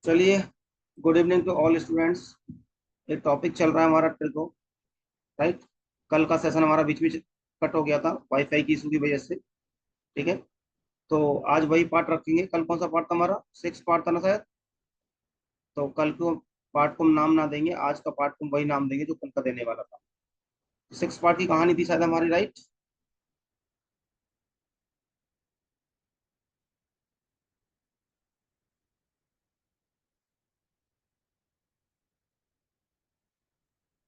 चलिए, good evening to all students. एक topic चल रहा है हमारा ट्रिको, राइट। कल का सेशन हमारा बीच बीच कट हो गया था वाईफाई की इशू की वजह से। ठीक है, तो आज वही पार्ट रखेंगे। कल कौन सा पार्ट था हमारा? 6 पार्ट था ना शायद। तो कल को पार्ट को हम नाम ना देंगे, आज का पार्ट को हम वही नाम देंगे जो कल का देने वाला था। 6 पार्ट की कहानी थी शायद हमारी, राइट।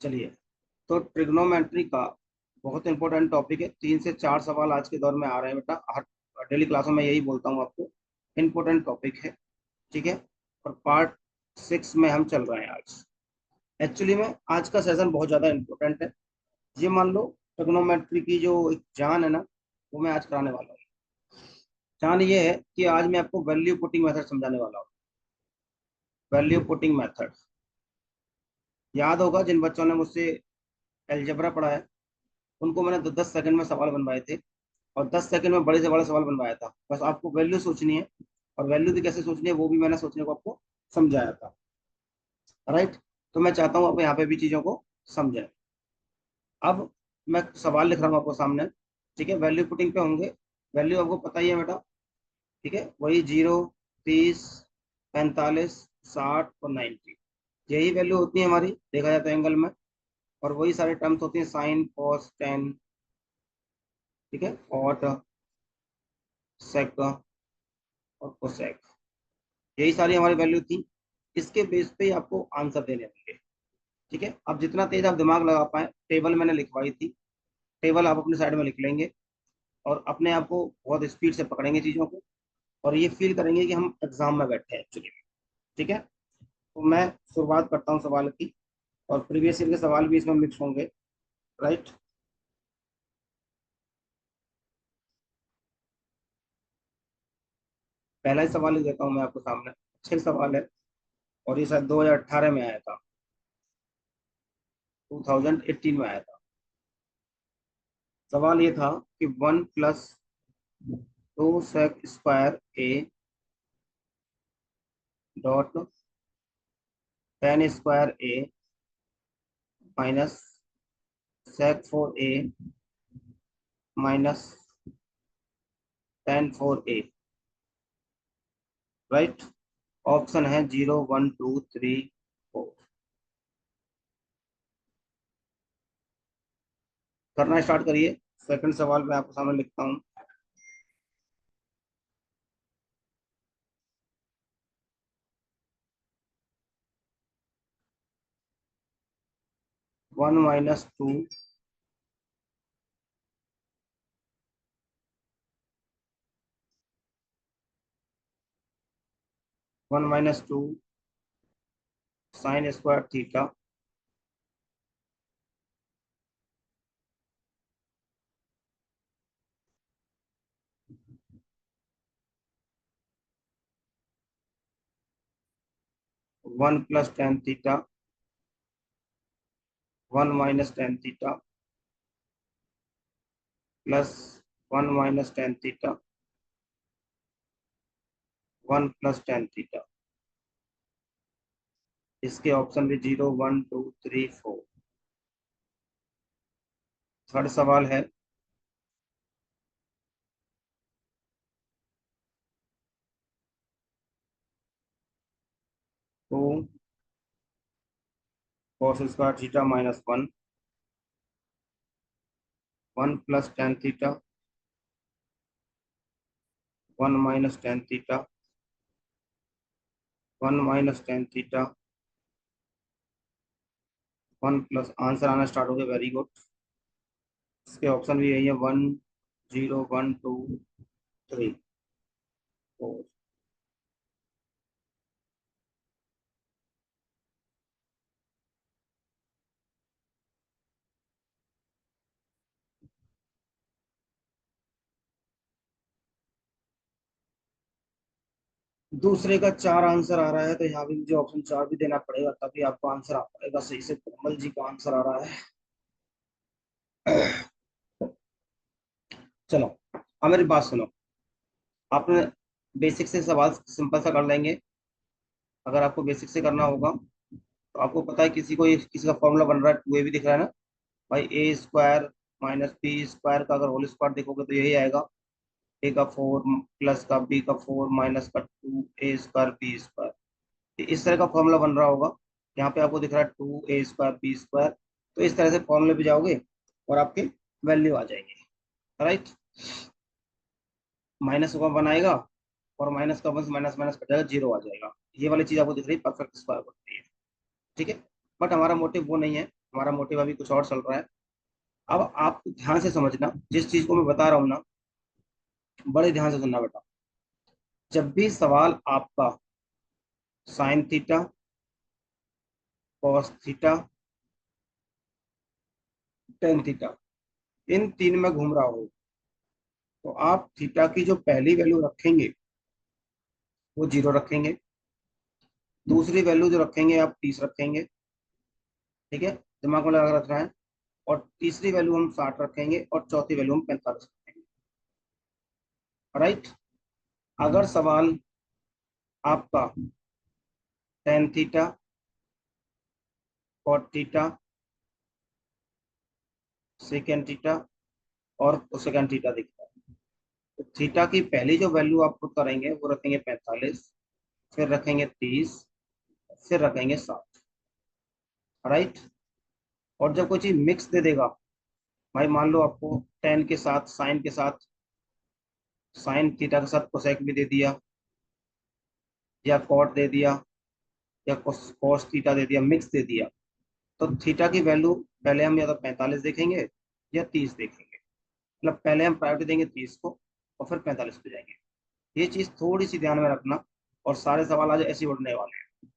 चलिए, तो ट्रिग्नोमेट्री का बहुत इंपॉर्टेंट टॉपिक है। 3 से 4 सवाल आज के दौर में आ रहे हैं बेटा, हर डेली क्लासों में यही बोलता हूँ आपको। इंपॉर्टेंट टॉपिक है, ठीक है। और पार्ट 6 में हम चल रहे हैं आज। एक्चुअली में आज का सेशन बहुत ज़्यादा इंपॉर्टेंट है। ये मान लो, ट्रिग्नोमेट्री की जो एक जान है ना, वो मैं आज कराने वाला हूँ। जान ये है कि आज मैं आपको वैल्यू पुटिंग मेथड समझाने वाला हूँ। वैल्यू पुटिंग मेथड याद होगा, जिन बच्चों ने मुझसे एलजेब्रा पढ़ा है उनको मैंने 10 सेकंड में सवाल बनवाए थे, और 10 सेकंड में बड़े से बड़ा सवाल बनवाया था। बस आपको वैल्यू सोचनी है, और वैल्यू भी कैसे सोचनी है वो भी मैंने सोचने को आपको समझाया था, राइट। तो मैं चाहता हूँ आप यहाँ पे भी चीज़ों को समझें। अब मैं सवाल लिख रहा हूँ आपको सामने, ठीक है। वैल्यू पुटिंग पे होंगे। वैल्यू आपको पता ही है बेटा, ठीक है। वही 0, 30, 45, 60 और 90, यही वैल्यू होती है हमारी देखा जाए तो एंगल में। और वही सारे टर्म्स होती हैं, साइन, कॉस, टेन, ठीक है, कॉट, सेक और कोसेक। यही सारी हमारी वैल्यू थी। इसके बेस पे ही आपको आंसर देने होंगे, ठीक है। अब जितना तेज आप दिमाग लगा पाए, टेबल मैंने लिखवाई थी, टेबल आप अपने साइड में लिख लेंगे, और अपने आप को बहुत स्पीड से पकड़ेंगे चीज़ों को, और ये फील करेंगे कि हम एग्जाम में बैठे हैं एक्चुअली में, ठीक है। तो मैं शुरुआत करता हूँ सवाल की, और प्रीवियस ईयर के सवाल भी इसमें मिक्स होंगे, राइट। पहला ही सवाल ही देता हूँ मैं आपको सामने। अच्छा सवाल है, और ये शायद 2018 में आया था, 2018 में आया था। सवाल ये था कि 1 + 2 sec² A dot tan² A -sec⁴ A -tan⁴A, right. Option है 0, 1, 2, 3, 4। करना स्टार्ट करिए। सेकंड सवाल मैं आपको सामने लिखता हूँ। 1 - 2 1 - 2 sin² theta 1 + tan θ 1 - tan θ +1 - tan θ 1 + tan θ। इसके ऑप्शन भी 0, 1, 2, 3, 4। थर्ड सवाल है, to cos² theta -1 1 + tan θ 1 - tan θ 1 - tan θ 1 + answer आना स्टार्ट हो गया, वेरी गुड। इसके ऑप्शन भी यही है, 1, 0, 1, 2, 3, 4। दूसरे का 4 आंसर आ रहा है, तो यहाँ भी मुझे ऑप्शन 4 भी देना पड़ेगा, तभी आपको आंसर आ पाएगा सही से। कोमल जी का आंसर आ रहा है। चलो, अब मेरी बात सुनो। आपने बेसिक से सवाल सिंपल सा कर लेंगे, अगर आपको बेसिक से करना होगा तो आपको पता है किसी का फॉर्मूला बन रहा है, 2a भी दिख रहा है ना भाई, ए स्क्वायर माइनस बी स्क्वायर का अगर होल स्क्वायर देखोगे तो यही आएगा, ए का 4 प्लस का बी का 4 माइनस का 2a स्क्वायर बी स्क्वायर। इस तरह का फॉर्मूला बन रहा होगा। यहाँ पे आपको दिख रहा है 2a स्क्वायर बी स्क्वायर। तो इस तरह से फॉर्मूले पे जाओगे और आपके वैल्यू आ जाएंगे, राइट। माइनस का वन आएगा और माइनस का वन से माइनस माइनस कट जाएगा, जीरो आ जाएगा। ये वाली चीज आपको दिख रही है, परफेक्ट स्क्वायर बनती है, ठीक है। बट हमारा मोटिव वो नहीं है, हमारा मोटिव अभी कुछ और चल रहा है। अब आप ध्यान से समझना, जिस चीज को मैं बता रहा हूँ ना, बड़े ध्यान से सुनना बेटा। जब भी सवाल आपका sin theta, cos theta, tan theta, इन तीन में घूम रहा हो, तो आप थीटा की जो पहली वैल्यू रखेंगे वो जीरो रखेंगे, दूसरी वैल्यू जो रखेंगे आप 30 रखेंगे, ठीक है, दिमाग में लगा रखना है। और तीसरी वैल्यू हम 60 रखेंगे और चौथी वैल्यू हम 45 रखेंगे, राइट। अगर सवाल आपका tan theta, cot theta, second theta और सेकेंड थीटा दिखता है, तो थीटा की पहली जो वैल्यू आप पुट करेंगे वो रखेंगे 45, फिर रखेंगे 30, फिर रखेंगे 60, राइट। और जब कोई चीज मिक्स दे देगा, भाई मान लो आपको टेन के साथ साइन के साथ, साइन थीटा के साथ कोसेक भी दे दिया, या कॉट दे दिया, या कोस थीटा दे दिया, मिक्स दे दिया, तो थीटा की वैल्यू पहले हम या तो 45 देखेंगे या 30 देखेंगे। मतलब पहले हम प्रायोरिटी देंगे 30 को और फिर 45 पे जाएंगे। ये चीज थोड़ी सी ध्यान में रखना, और सारे सवाल आज ऐसे ही उड़ने वाले हैं।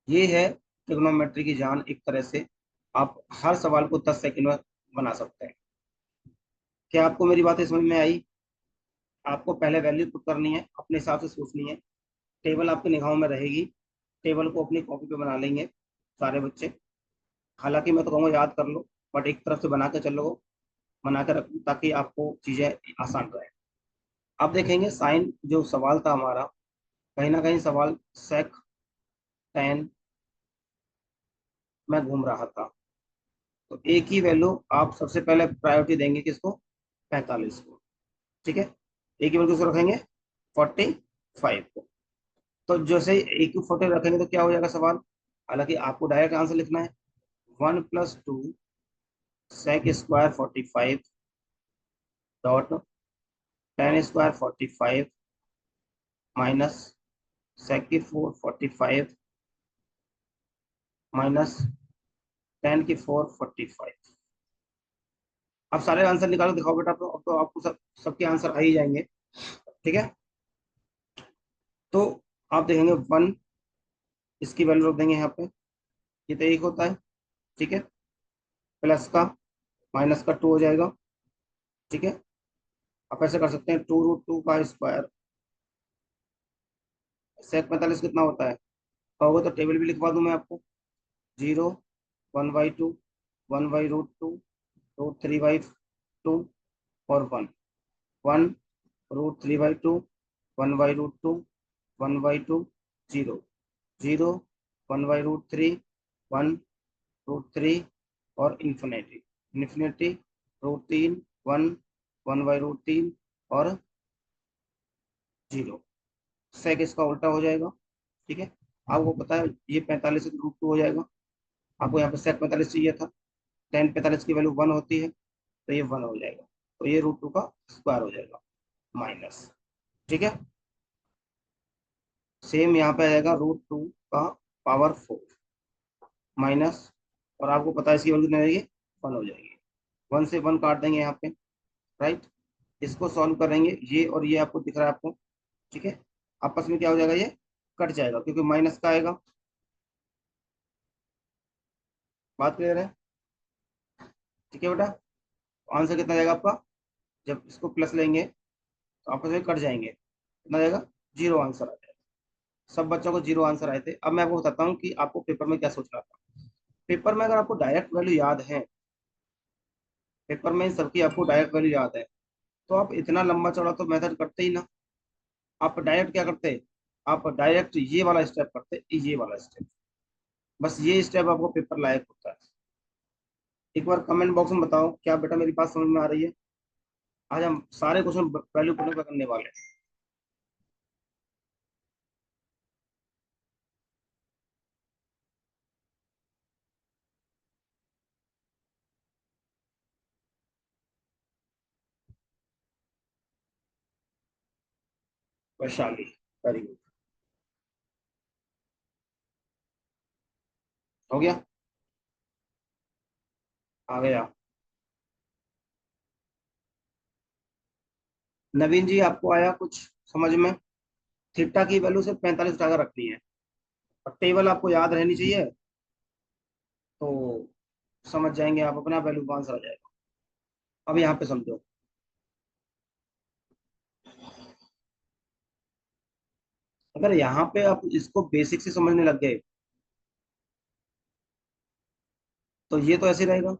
ये है ट्रिग्नोमेट्री की जान, एक तरह से आप हर सवाल को 10 सेकंड में बना सकते हैं। क्या आपको मेरी बातें समझ में आई? आपको पहले वैल्यू पुट करनी है, अपने हिसाब से सोचनी है। टेबल आपकी निगाहों में रहेगी, टेबल को अपनी कॉपी पे बना लेंगे सारे बच्चे। हालांकि मैं तो कहूँगा याद कर लो, बट एक तरफ से बना के चलो, बना के रखो ताकि आपको चीजें आसान रहे। अब देखेंगे साइन जो सवाल था हमारा, कहीं ना कहीं सवाल सेक टेन में घूम रहा था। तो एक ही वैल्यू आप सबसे पहले प्रायोरिटी देंगे किसको? 45 को, ठीक है। एक ही वैल्यू किसको रखेंगे? 45 को। तो जैसे एक ही 40 रखेंगे तो क्या हो जाएगा सवाल? हालांकि आपको डायरेक्ट आंसर लिखना है, 1 + 2 sec square 45 dot tan square 45 minus sec की 4 45 माइनस टेन की 4 45। आप सारे आंसर निकालो, दिखाओ बेटा। तो अब तो आपको सबके आंसर आ ही जाएंगे, ठीक है। तो आप देखेंगे वन, इसकी वैल्यू रख देंगे यहाँ पे, ये तो एक होता है, ठीक है। प्लस का माइनस का 2 हो जाएगा, ठीक है। आप ऐसे कर सकते हैं, 2√2 का स्क्वायर, सेक 45 कितना होता है कहोगे तो टेबल भी लिखवा दूं मैं आपको। 0, 1/2, 1/√2, √3/2 और 1 √3/2, 1/√2, 1/2, 0, 0, 1/√3, 1√3 और इन्फिनिटी, इन्फिनिटी √3, 1, 1/√3 और 0। सेक इसका उल्टा हो जाएगा, ठीक है। आपको पता है ये 45 √2 हो जाएगा। आपको यहाँ पे सेक 45 चाहिए था, टेन 45 की वैल्यू 1 होती है, तो ये 1 हो जाएगा। तो ये √2 का स्क्वायर हो जाएगा माइनस, ठीक है। सेम यहाँ पे आ जाएगा √2 का पावर 4 माइनस, और आपको पता है इसकी वैल्यू कितनी रहेगी? 1 हो जाएगी। 1 से 1 काट देंगे यहाँ पे, राइट। इसको सॉल्व करेंगे, ये और ये आपको दिख रहा है आपको, ठीक है। आपस में क्या हो जाएगा? ये कट जाएगा क्योंकि माइनस का आएगा। बात क्लियर है? ठीक है बेटा। आंसर कितना जाएगा आपका? जब इसको प्लस लेंगे तो आपस में कट जाएंगे, कितना जाएगा? 0 आंसर आ जाएगा। सब बच्चों को 0 आंसर आए थे। अब मैं आपको बताता हूँ कि आपको पेपर में क्या सोचना था। पेपर में अगर आपको डायरेक्ट वैल्यू याद है, पेपर में सबकी आपको डायरेक्ट वैल्यू याद है, तो आप इतना लंबा चौड़ा तो मेथड करते ही ना। आप डायरेक्ट क्या करते? आप डायरेक्ट ये वाला स्टेप करते, ये वाला स्टेप, बस ये स्टेप आपको पेपर लायक होता है। एक बार कमेंट बॉक्स में बताओ क्या बेटा मेरी बात समझ में आ रही है। आज हम सारे क्वेश्चन वैल्यू पुट पे करने वाले हैं। Vaishali, very good. हो गया, आ गया। नवीन जी आपको आया कुछ समझ में? थीटा की वैल्यू सिर्फ 45 रखनी है, और टेबल आपको याद रहनी चाहिए, तो समझ जाएंगे आप, अपना वैल्यू का आंसर आ जाएगा। अब यहाँ पे समझो, अगर यहाँ पे आप इसको बेसिक से समझने लग गए तो ये तो ऐसे रहेगा।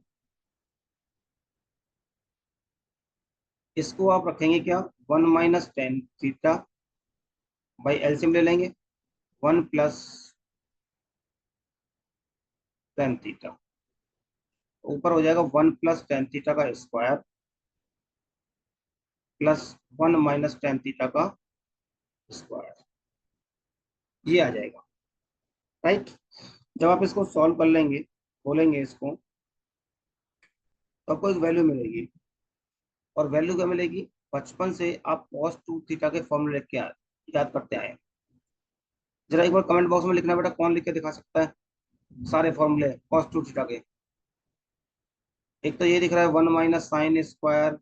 इसको आप रखेंगे क्या, 1 - tan थीटा बाई एलसीएम ले लेंगे, 1 + tan थीटा, ऊपर हो जाएगा 1 + tan थीटा का स्क्वायर प्लस 1 - tan थीटा का स्क्वायर, ये आ जाएगा। राइट। जब आप इसको सॉल्व कर लेंगे, खोलेंगे इसको, तो आपको एक वैल्यू मिलेगी। और वैल्यू क्या मिलेगी, बचपन से आप cos 2 थीटा के फॉर्मूले लिख के याद करते आए हैं। जरा एक बार कमेंट बॉक्स में लिखना बेटा, कौन लिख के दिखा सकता है सारे फॉर्मूले cos 2 थीटा के। एक तो ये दिख रहा है 1 - sin²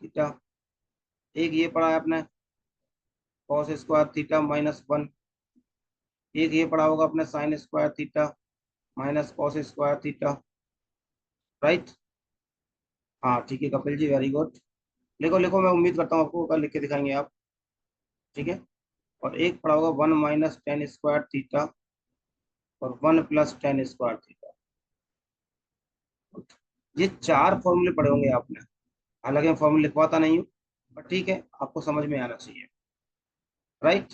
थीटा, एक ये पढ़ा है आपने cos² थीटा -1, एक ये पढ़ा होगा अपने sin² theta -cos² theta. Right. हाँ ठीक है कपिल जी, वेरी गुड। लिखो लिखो, मैं उम्मीद करता हूँ आपको कल लिख के दिखाएंगे आप। ठीक है। और एक पढ़ा होगा 1 - tan² थीटा और 1 + tan² थीटा। ये चार फॉर्मूले पढ़े होंगे आपने, हालांकि मैं फॉर्मूले लिखवाता नहीं हूँ, पर ठीक है आपको समझ में आना चाहिए। राइट।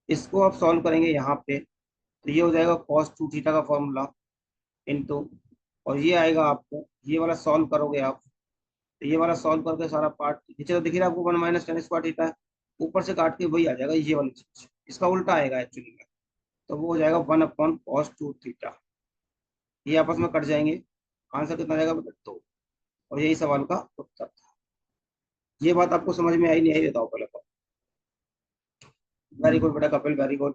इसको आप सॉल्व करेंगे यहाँ पे, तो ये हो जाएगा cos 2 थीटा का फॉर्मूला इनटू, और ये आएगा आपको, ये वाला सॉल्व करोगे आप, तो ये वाला सॉल्व करके सारा पार्ट नीचे तो दिख रहा है आपको 1 - tan² थीटा है, ऊपर से काट के वही आ जाएगा ये वाली चीज, इसका उल्टा आएगा एक्चुअली में। तो वो हो जाएगा 1/cos 2 थीटा, ये आपस में कट जाएंगे। आंसर कितना जाएगा बेटा, 2। और यही सवाल का उत्तर था। ये बात आपको समझ में आई नहीं आई बताओ पहले तो। वेरी गुड बेटा कपिल, वेरी गुड।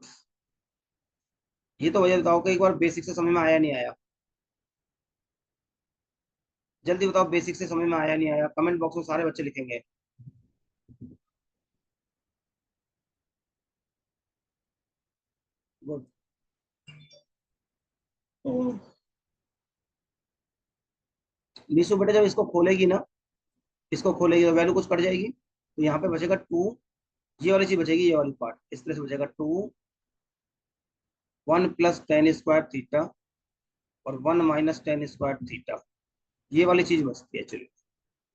ये तो वजह बताओ कि एक बार बेसिक से समझ में आया नहीं आया, जल्दी बताओ बेसिक से समझ में आया नहीं आया, कमेंट बॉक्स में सारे बच्चे लिखेंगे। गुड। मीशु बेटा जब इसको खोलेगी ना, इसको खोलेगी तो वैल्यू कुछ कट जाएगी, तो यहाँ पे बचेगा 2, ये वाली चीज बचेगी, ये वाली पार्ट इस तरह से बचेगा 2, 1 + tan² थीटा और 1 - tan²थीटा, ये वाली चीज बचती है चलिए।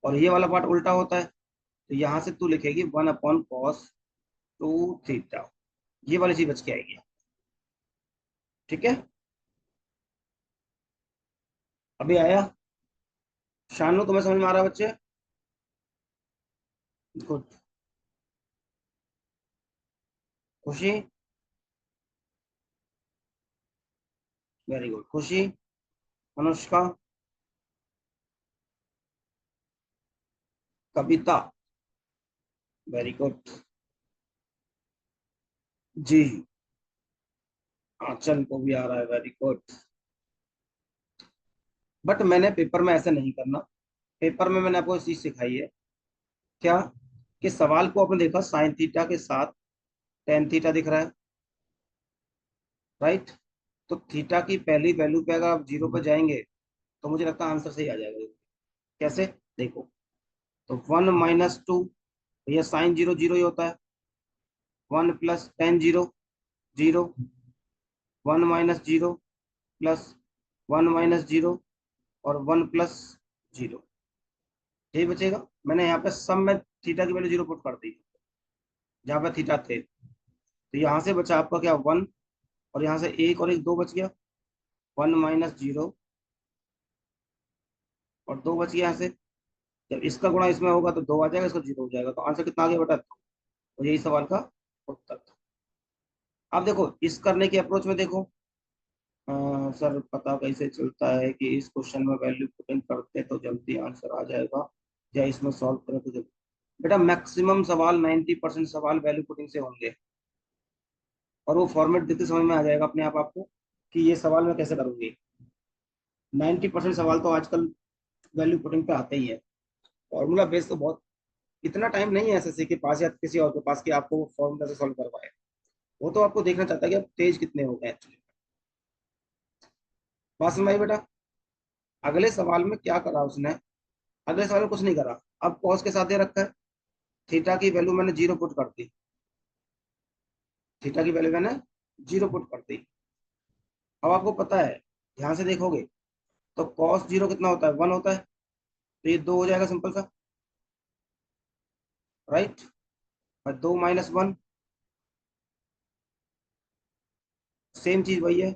और ये वाला पार्ट उल्टा होता है, तो यहाँ से तू लिखेगी 1/cos 2 थीटा, ये वाली चीज बच के आएगी। ठीक है। अभी आया शानू, तुम्हें समझ में आ रहा है बच्चे? गुड। खुशी, वेरी गुड। खुशी, अनुष्का, कविता, वेरी गुड। जी, आंचल को भी आ रहा है, वेरी गुड। बट मैंने पेपर में ऐसा नहीं करना, पेपर में मैंने आपको इस चीज सिखाई है क्या, कि सवाल को आपने देखा साइन थीटा के साथ टेन थीटा दिख रहा है, राइट। तो थीटा की पहली वैल्यू पे अगर आप 0 पे जाएंगे तो मुझे लगता है आंसर सही आ जाएगा। कैसे, देखो, तो 1 - 2, ये साइन 0 0 ही होता है, 1 + tan 0 0, 1 - 0 प्लस 1 - 0 और 1 + 0, यही बचेगा। मैंने यहाँ पे सब में थीटा की वैल्यू 0 पुट कर दी, जहाँ पे थीटा थे। तो यहाँ से बचा आपका क्या 1, और यहाँ से एक और एक 2 बच गया, 1 - 0, और 2 बच गया यहाँ से। जब इसका गुणा इसमें होगा तो 2 आ जाएगा, इसका 0 हो जाएगा, तो आंसर कितना आ गया बेटा 2। तो यही सवाल का उत्तर था। अब देखो इस करने की अप्रोच में देखो, सर पता कैसे चलता है कि इस क्वेश्चन में वैल्यू पुटिंग करते तो जल्दी आंसर आ जाएगा, या इसमें सॉल्व करें तो जल्दी। बेटा मैक्सिमम सवाल 90% सवाल वैल्यू पुटिंग से होंगे, और वो फॉर्मेट देते समझ में आ जाएगा अपने आप आपको कि ये सवाल मैं कैसे करूंगी। 90% सवाल तो आजकल वैल्यू पुटिंग पे आते ही है। फॉर्मूला बेस तो बहुत, इतना टाइम नहीं है एसएससी के पास या किसी और के पास कि आपको वो फॉर्मूला से सॉल्व करवाए। वो तो आपको देखना चाहता है कि आप तेज कितने हो गए एक्चुअली। बात समझ आई बेटा। अगले सवाल में क्या करा उसने, अगले सवाल में कुछ नहीं करा। अब कॉस के साथ दे रखा है, थीटा की वैल्यू मैंने 0 पुट कर दी, थीटा की वैल्यू मैंने 0 पुट कर दी। अब आपको पता है, ध्यान से देखोगे तो कॉस 0 कितना होता है, 1 होता है, तो ये 2 हो जाएगा सिंपल सा, राइट। और 2 - 1, सेम चीज वही है।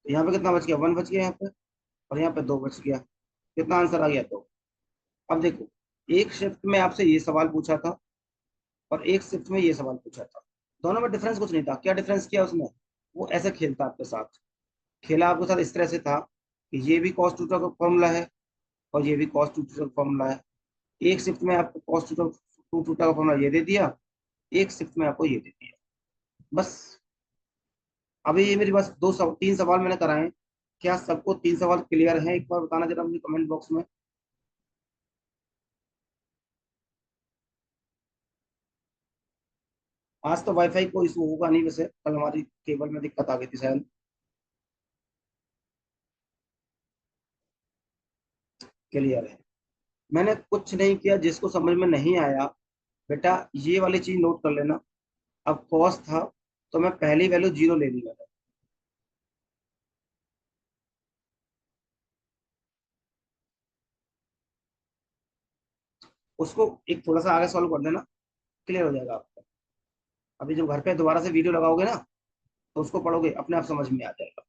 तो यहाँ पे कितना बच गया, 1 बच गया यहाँ पे, और यहाँ पे 2 बच गया। कितना आंसर आ गया, 2। अब देखो, एक शिफ्ट में आपसे ये सवाल पूछा था, और एक शिफ्ट में ये सवाल पूछा था, दोनों में डिफरेंस कुछ नहीं था। क्या डिफरेंस किया उसने, वो ऐसे खेलता आपके साथ, खेला आपके साथ इस तरह से था कि ये भी कॉस टू का फॉर्मूला है, और ये भी कॉस टू का फॉर्मूला है। एक शिफ्ट में आपको कॉस टू का फॉर्मूला ये दे दिया, एक शिफ्ट में आपको ये दे दिया, बस। अभी ये मेरे पास 3 सवाल मैंने कराए हैं। क्या सबको 3 सवाल क्लियर है, एक बार बताना जरा मुझे कमेंट बॉक्स में। आज तो वाईफाई को इशू होगा नहीं, वैसे कल हमारी केबल में दिक्कत आ गई थी शायद। क्लियर है। मैंने कुछ नहीं किया, जिसको समझ में नहीं आया बेटा ये वाली चीज नोट कर लेना। अब कॉस था तो मैं पहली वैल्यू 0 ले ली मैंने, उसको एक थोड़ा सा आगे सॉल्व कर देना, क्लियर हो जाएगा आपका। अभी जब घर पे दोबारा से वीडियो लगाओगे ना, तो उसको पढ़ोगे अपने आप समझ में आ जाएगा।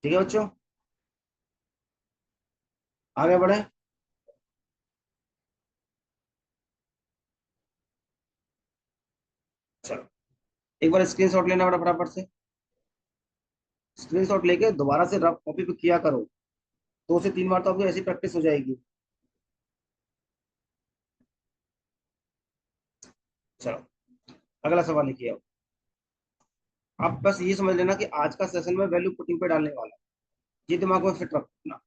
ठीक है बच्चों, आगे बढ़े। चलो एक बार स्क्रीनशॉट लेना बेटा फटाफट से, स्क्रीनशॉट लेके दोबारा से रफ कॉपी पे किया करो, 2 से 3 बार तो आपको ऐसी प्रैक्टिस हो जाएगी। चलो अगला सवाल लिखिए अब। आप बस ये समझ लेना कि आज का सेशन में वैल्यू पुटिंग पे डालने वाला है, ये दिमाग में फिट रखना।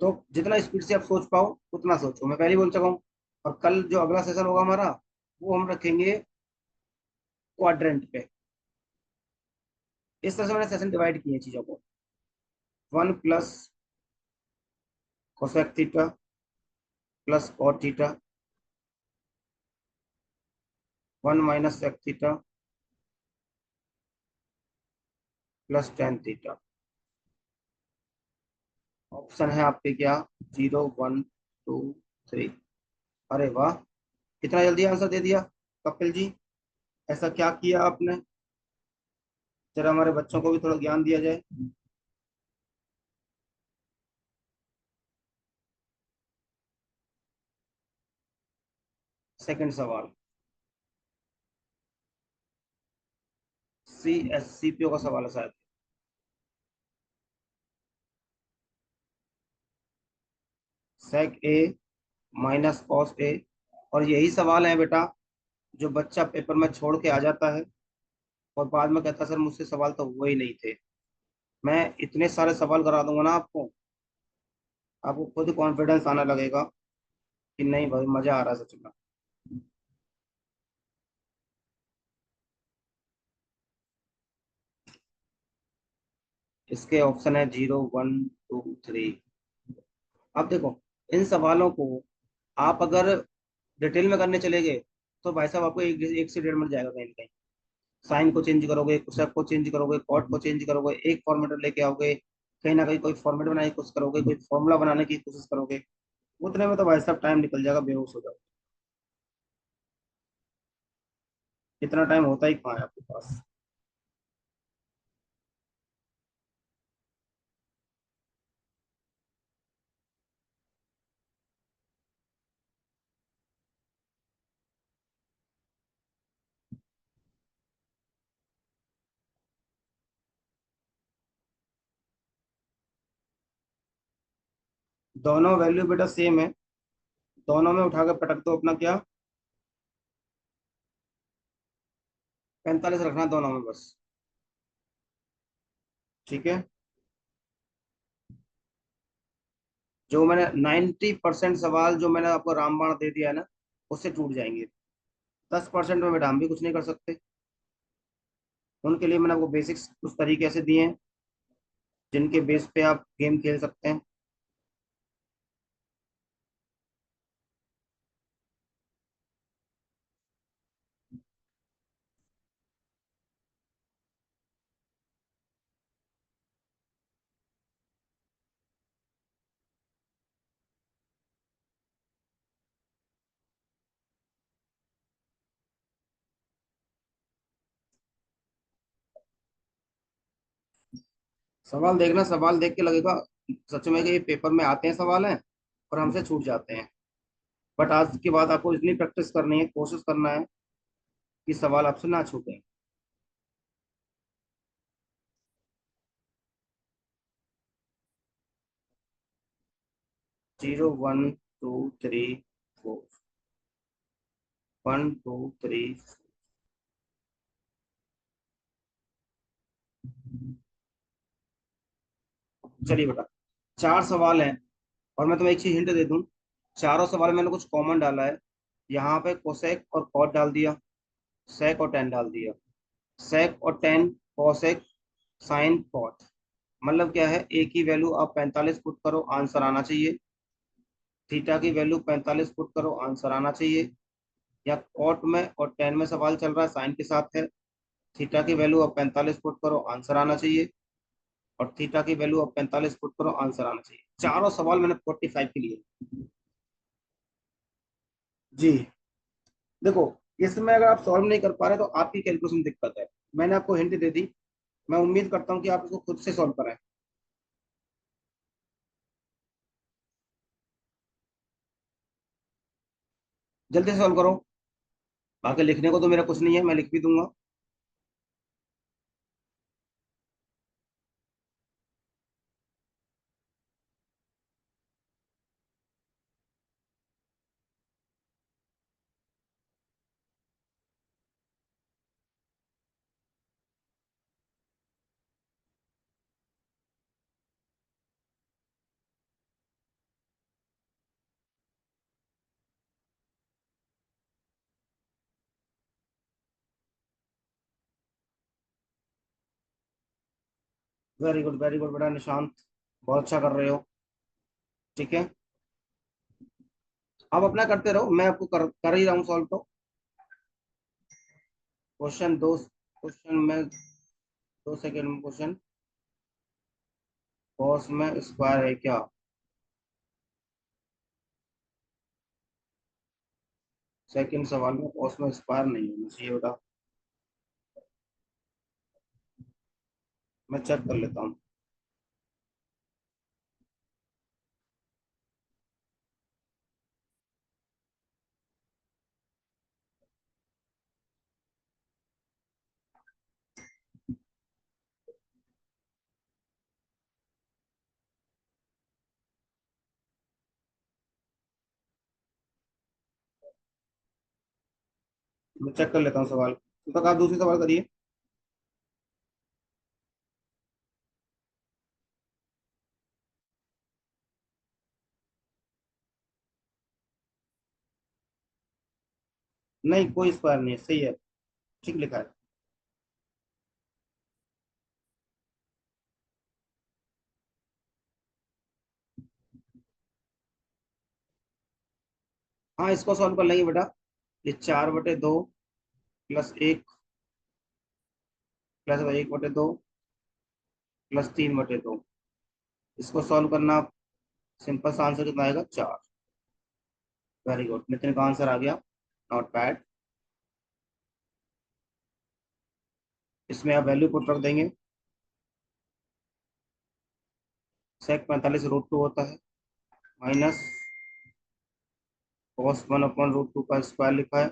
तो जितना स्पीड से आप सोच पाओ उतना सोचो, मैं पहले ही बोल चुका हूँ। और कल जो अगला सेशन होगा हमारा, वो हम रखेंगे क्वाड्रेंट पे। इस तरह से मैंने सेशन डिवाइड किए हैं चीजों को। 1 + cosec theta +cot theta, 1 - sec theta +tan theta. Option है आपके क्या, 0 1 2 3। अरे वाह, कितना जल्दी आंसर दे दिया कपिल जी, ऐसा क्या किया आपने। जरा हमारे बच्चों को भी थोड़ा ज्ञान दिया जाए। सेकंड सवाल, CSCPO का सवाल है शायद। sec A - cos A, और यही सवाल है बेटा जो बच्चा पेपर में छोड़ के आ जाता है, और बाद में कहता है सर मुझसे सवाल तो हुए ही नहीं थे। मैं इतने सारे सवाल करा दूंगा ना आपको, आपको खुद कॉन्फिडेंस आने लगेगा कि नहीं भाई मजा आ रहा है सच में। इसके ऑप्शन है 0 1 2 3। अब देखो इन सवालों को आप अगर डिटेल में करने चले गए तो भाई साहब आपको एक से 1.5 मिनट जाएगा कहीं ना कहीं। साइन को चेंज करोगे, कोसेक को चेंज करोगे, कॉट को चेंज करोगे, एक फॉर्मेट लेके आओगे, कहीं ना कहीं कोई फॉर्मेट बनाने की कोशिश करोगे, कोई फॉर्मूला बनाने की कोशिश करोगे, उतने में तो भाई साहब टाइम निकल जाएगा, बेहोश हो जाओ। इतना टाइम होता ही कहाँ है आपके पास। दोनों वैल्यू बेटा सेम है, दोनों में उठा के पटक दो अपना क्या, 45 रखना दोनों में बस। ठीक है। जो मैंने 90% सवाल जो मैंने आपको रामबाण दे दिया है ना, उससे टूट जाएंगे। 10% में बेटा हम भी कुछ नहीं कर सकते। उनके लिए मैंने आपको बेसिक्स कुछ तरीके ऐसे दिए हैं जिनके बेस पे आप गेम खेल सकते हैं। सवाल देखना, सवाल देख के लगेगा सच में कि ये पेपर में आते हैं सवाल हैं और हमसे छूट जाते हैं। बट आज के बाद आपको इतनी प्रैक्टिस करनी है, कोशिश करना है कि सवाल आपसे ना छूटे। 0 1 2 3 4, 1 2 3। चलिए बेटा, चार सवाल हैं और मैं तुम्हें एक चीज हिंट दे दूं। चारों सवाल मैंने कुछ कॉमन डाला है। यहाँ पे कोसेक और कॉट डाल दिया, सेक और टेन डाल दिया। सेक और टेन, कोसेक, साइन, कॉट। मतलब क्या है, एक ही वैल्यू आप 45 पुट करो, आंसर आना चाहिए। थीटा की वैल्यू 45 पुट करो, आंसर आना चाहिए। या कॉट में और टेन में सवाल चल रहा है, साइन के साथ है। थीटा की वैल्यू आप 45 पुट करो, आंसर आना चाहिए। और थीटा की वैल्यू आप 45 पुट करो, आंसर आना चाहिए। चारों सवाल मैंने 45 के लिए। जी। देखो, इसमें अगर आप सॉल्व नहीं कर पा रहे तो आपकी कैलकुलेशन दिक्कत है। मैंने आपको हिंट दे दी, मैं उम्मीद करता हूँ कि आप इसको खुद से सॉल्व कराएं। जल्दी से सॉल्व करो। बाकी लिखने को तो मेरा कुछ नहीं है, मैं लिख भी दूंगा। वेरी गुड बेटा निशांत, बहुत अच्छा कर रहे हो। ठीक है, आप अपना करते रहो, मैं आपको कर ही रहा हूँ सॉल्व तो। क्वेश्चन दो, क्वेश्चन में 2 सेकेंड में क्वेश्चन। कॉस में स्क्वायर है क्या? सेकंड सवाल में कॉस में स्क्वायर नहीं होना चाहिए बेटा। मैं चेक कर लेता हूँ। मैं चेक कर लेता हूँ सवाल, तब तक आप दूसरी सवाल करिए। नहीं, कोई स्क्वायर नहीं है, सही है, ठीक लिखा है। हाँ, इसको सॉल्व कर लेंगे बेटा। ये 4/2 +1 +1/2 +3/2। इसको सॉल्व करना, सिंपल सा आंसर कितना आएगा, 4। वेरी गुड, नितिन का आंसर आ गया, नॉट बैड। इसमें आप वैल्यू पुट रख देंगे। सेक 45 √2 होता है, माइनस कॉस 1/√2 का स्क्वायर लिखा है।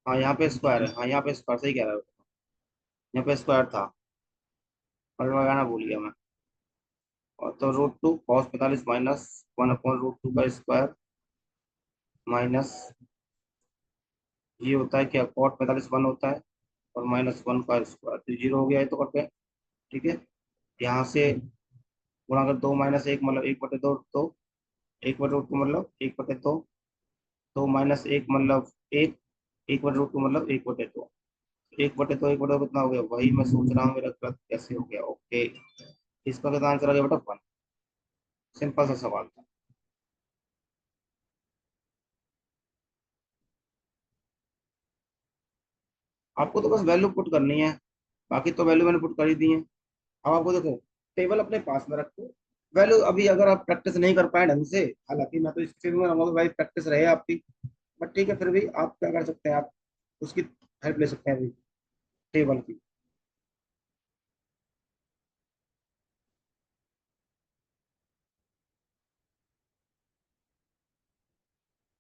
हाँ यहाँ पे स्क्वायर है, हाँ यहाँ पे स्क्वायर, सही कह रहा है, यहाँ पे स्क्वायर था, और लगाना भूल गया मैं। और तो √2 cos 45 माइनस 1/√2 का स्क्वायर, माइनस ये होता है क्या, cot 45 1 होता है, और -1 का स्क्वायर, तो 0 हो गया है तो करते हैं। ठीक है, यहाँ से गुणा कर, 2 - 1 मतलब 1/2, तो 1/√2 मतलब 1/2, 2 - 1 मतलब 1, 1/√2 मतलब 1/2, 1/2 1/2 कितना हो गया, वही मैं सोच रहा हूँ मेरा गलत कैसे हो गया। ओके, इसका कितना आंसर आ गया बेटा, 1। सिंपल सा सवाल था। आपको तो बस वैल्यू पुट करनी है, बाकी तो वैल्यू मैंने पुट कर ही दी है। अब आपको देखो, टेबल अपने पास में रखो, वैल्यू अभी अगर आप प्रैक्टिस नहीं कर पाए ढंग से, हालांकि मैं तो इस फील्ड में रहूंगा, भाई प्रैक्टिस रहे आपकी, बट ठीक है, फिर भी आप क्या कर सकते हैं, आप उसकी हेल्प ले सकते हैं अभी, टेबल की।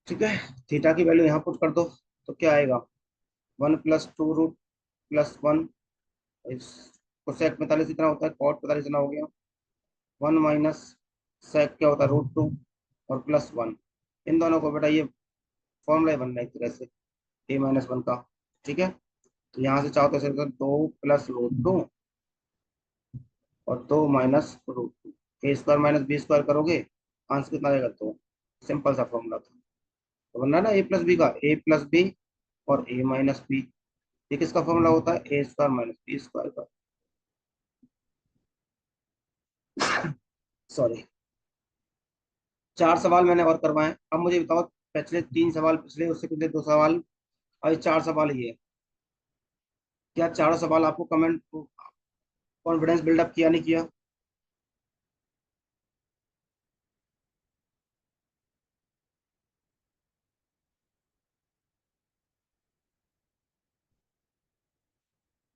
ठीक है, थीटा की वैल्यू यहाँ पुट कर दो, तो क्या आएगा, 1 + 2√+1, इस कोसेक 45 इतना होता है, कॉट 45 इतना हो गया, 1 माइनस सेक क्या होता है, √2, और +1। इन दोनों को बेटा ये फॉर्मूला ही बन रहा है एक तरह से, a - 1 का। ठीक है, तो यहाँ से चाहो तो ऐसे 2 + √2 और 2 - √2, a² - b² करोगे, आंसर कितना आएगा, 2। सिंपल सा फॉर्मूला था, तो बनना ना a + b का, a + b और a - b। ये किसका फॉर्मूला होता है, a² - b² का। सॉरी, 4 सवाल मैंने और करवाए, अब मुझे बताओ, पिछले 3 सवाल पिछले, उससे पिछले 2 सवाल, और ये 4 सवाल ये, क्या चारों सवाल आपको कमेंट कॉन्फिडेंस बिल्डअप किया नहीं किया।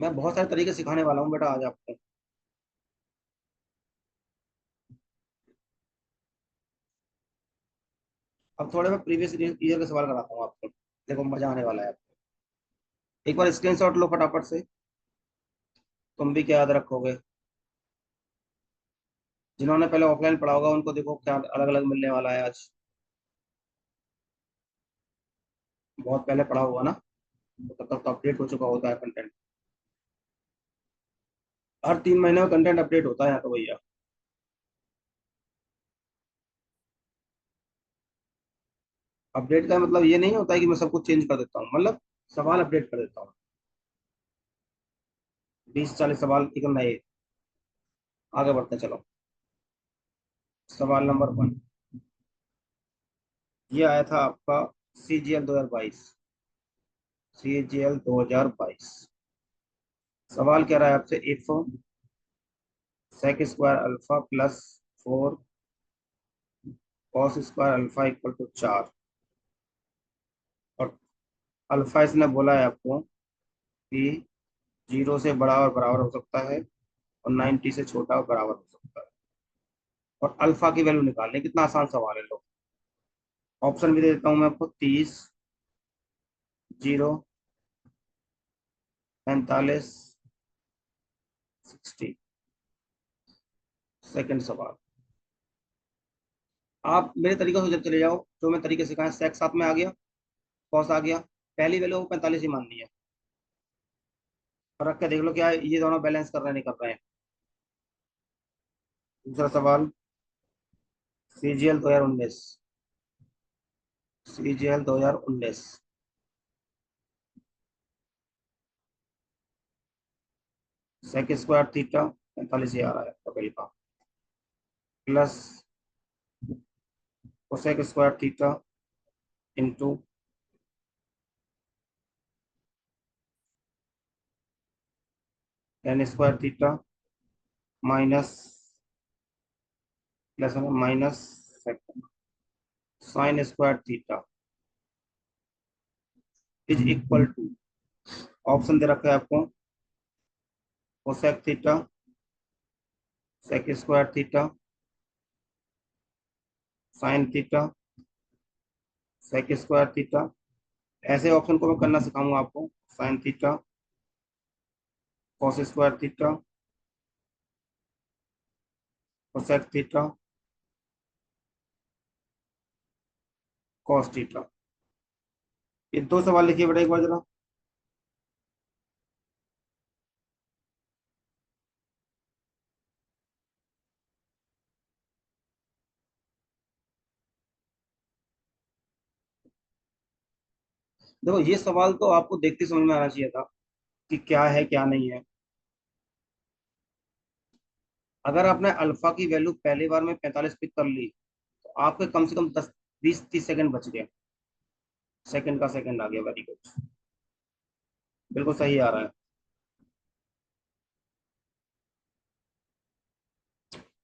मैं बहुत सारे तरीके सिखाने वाला हूँ बेटा आज आपको। अब थोड़े मैं प्रीवियस ईयर के सवाल कराता हूँ आपको, देखो मजा आने वाला है आपको। एक बार स्क्रीनशॉट लो फटाफट से, तुम भी क्या याद रखोगे, जिन्होंने पहले ऑफलाइन पढ़ा होगा उनको देखो क्या अलग अलग मिलने वाला है आज, बहुत पहले पढ़ा होगा ना, तो तब तक तो अपडेट हो चुका होता है कंटेंट। हर 3 महीने में कंटेंट अपडेट होता है यहाँ तो भैया। अपडेट का मतलब ये नहीं होता है कि मैं सब कुछ चेंज कर देता हूँ, मतलब सवाल अपडेट कर देता हूँ, 20 40 सवाल एक नए। आगे बढ़ते हैं, चलो। सवाल नंबर 1, ये आया था आपका CGL 2022, CGL 2022। सवाल कह रहा है आपसे, if sec² alpha +4 cos² alpha = 4, और अल्फा इसने बोला है आपको कि 0 से बड़ा और बराबर हो सकता है, और 90 से छोटा और बराबर हो सकता है, और अल्फा की वैल्यू निकालने, कितना आसान सवाल है। लो, ऑप्शन भी दे देता हूँ मैं आपको, 30, 0, 45, 60। सेकंड सवाल, आप मेरे तरीके से जब चले जाओ, जो मैं तरीके सिखाया, सेक साथ में आ गया, कॉस आ गया, पहली वैल्यू को 45 ही माननी है, और रख के देख लो क्या ये दोनों बैलेंस कर रहे हैं नहीं कर रहे हैं। दूसरा सवाल, CGL 2019, CGL 2019, sec² थीटा 45 ही आ रहा है पकड़ का, plus cosec² theta into tan² theta, minus plus में minus second sin square theta is equal to, option दे रखा है आपको, cosec theta, sec square theta, sin theta, sec square theta. ऐसे ऑप्शन को मैं करना सिखाऊंगा आपको। Sin theta, cos square theta, cosec theta, cos theta. ये दो सवाल लिखिए बेटा एक बार जरा। देखो ये सवाल तो आपको देखते समझ में आना चाहिए था कि क्या है क्या नहीं है। अगर आपने अल्फा की वैल्यू पहली बार में 45 पिक कर ली तो आपके कम से कम 10 20 30 सेकंड बच गए। सेकंड का सेकंड आ गया, वेरी गुड, बिल्कुल सही आ रहा है।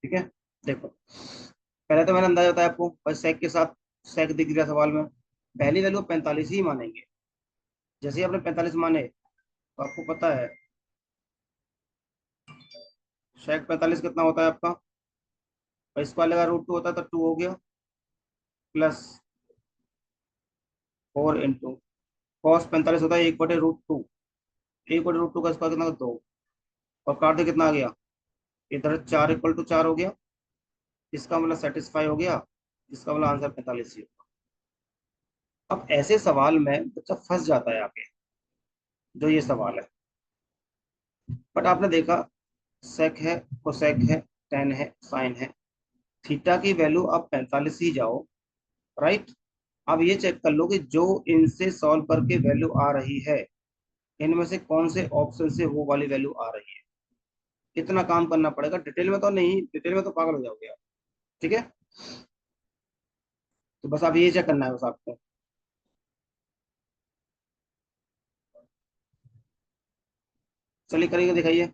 ठीक है, देखो पहले तो मैंने अंदाजा बताया आपको, बस सेक के साथ सेक दिख गया सवाल में, पहली वैल्यू 45 ही मानेंगे। जैसे ही आपने 45 माने तो आपको पता है सेक 45 कितना होता है आपका, और स्क्वायर लगा √2 होता है तो 2 हो गया, प्लस 4 इंटू कॉस 45 होता है 1/√2। 1/√2 का स्क्वायर कितना, 2, और काट दे कितना आ गया, इधर 4 = 4 हो गया। इसका मतलब सेटिस्फाई हो गया, इसका मतलब आंसर 45 ही होगा। अब ऐसे सवाल में बच्चा फंस जाता है आगे, जो ये सवाल है। बट आपने देखा सेक है, कोसेक है, टेन है, साइन है, थीटा की वैल्यू अब 45 ही जाओ, राइट। अब ये चेक कर लो कि जो इनसे सॉल्व करके वैल्यू आ रही है, इनमें से कौन से ऑप्शन से वो वाली वैल्यू आ रही है। इतना काम करना पड़ेगा, डिटेल में तो नहीं, डिटेल में तो पागल हो जाओगे आप। ठीक है, तो बस आप ये चेक करना है बस आपको। चलिए करेंगे, दिखाइए।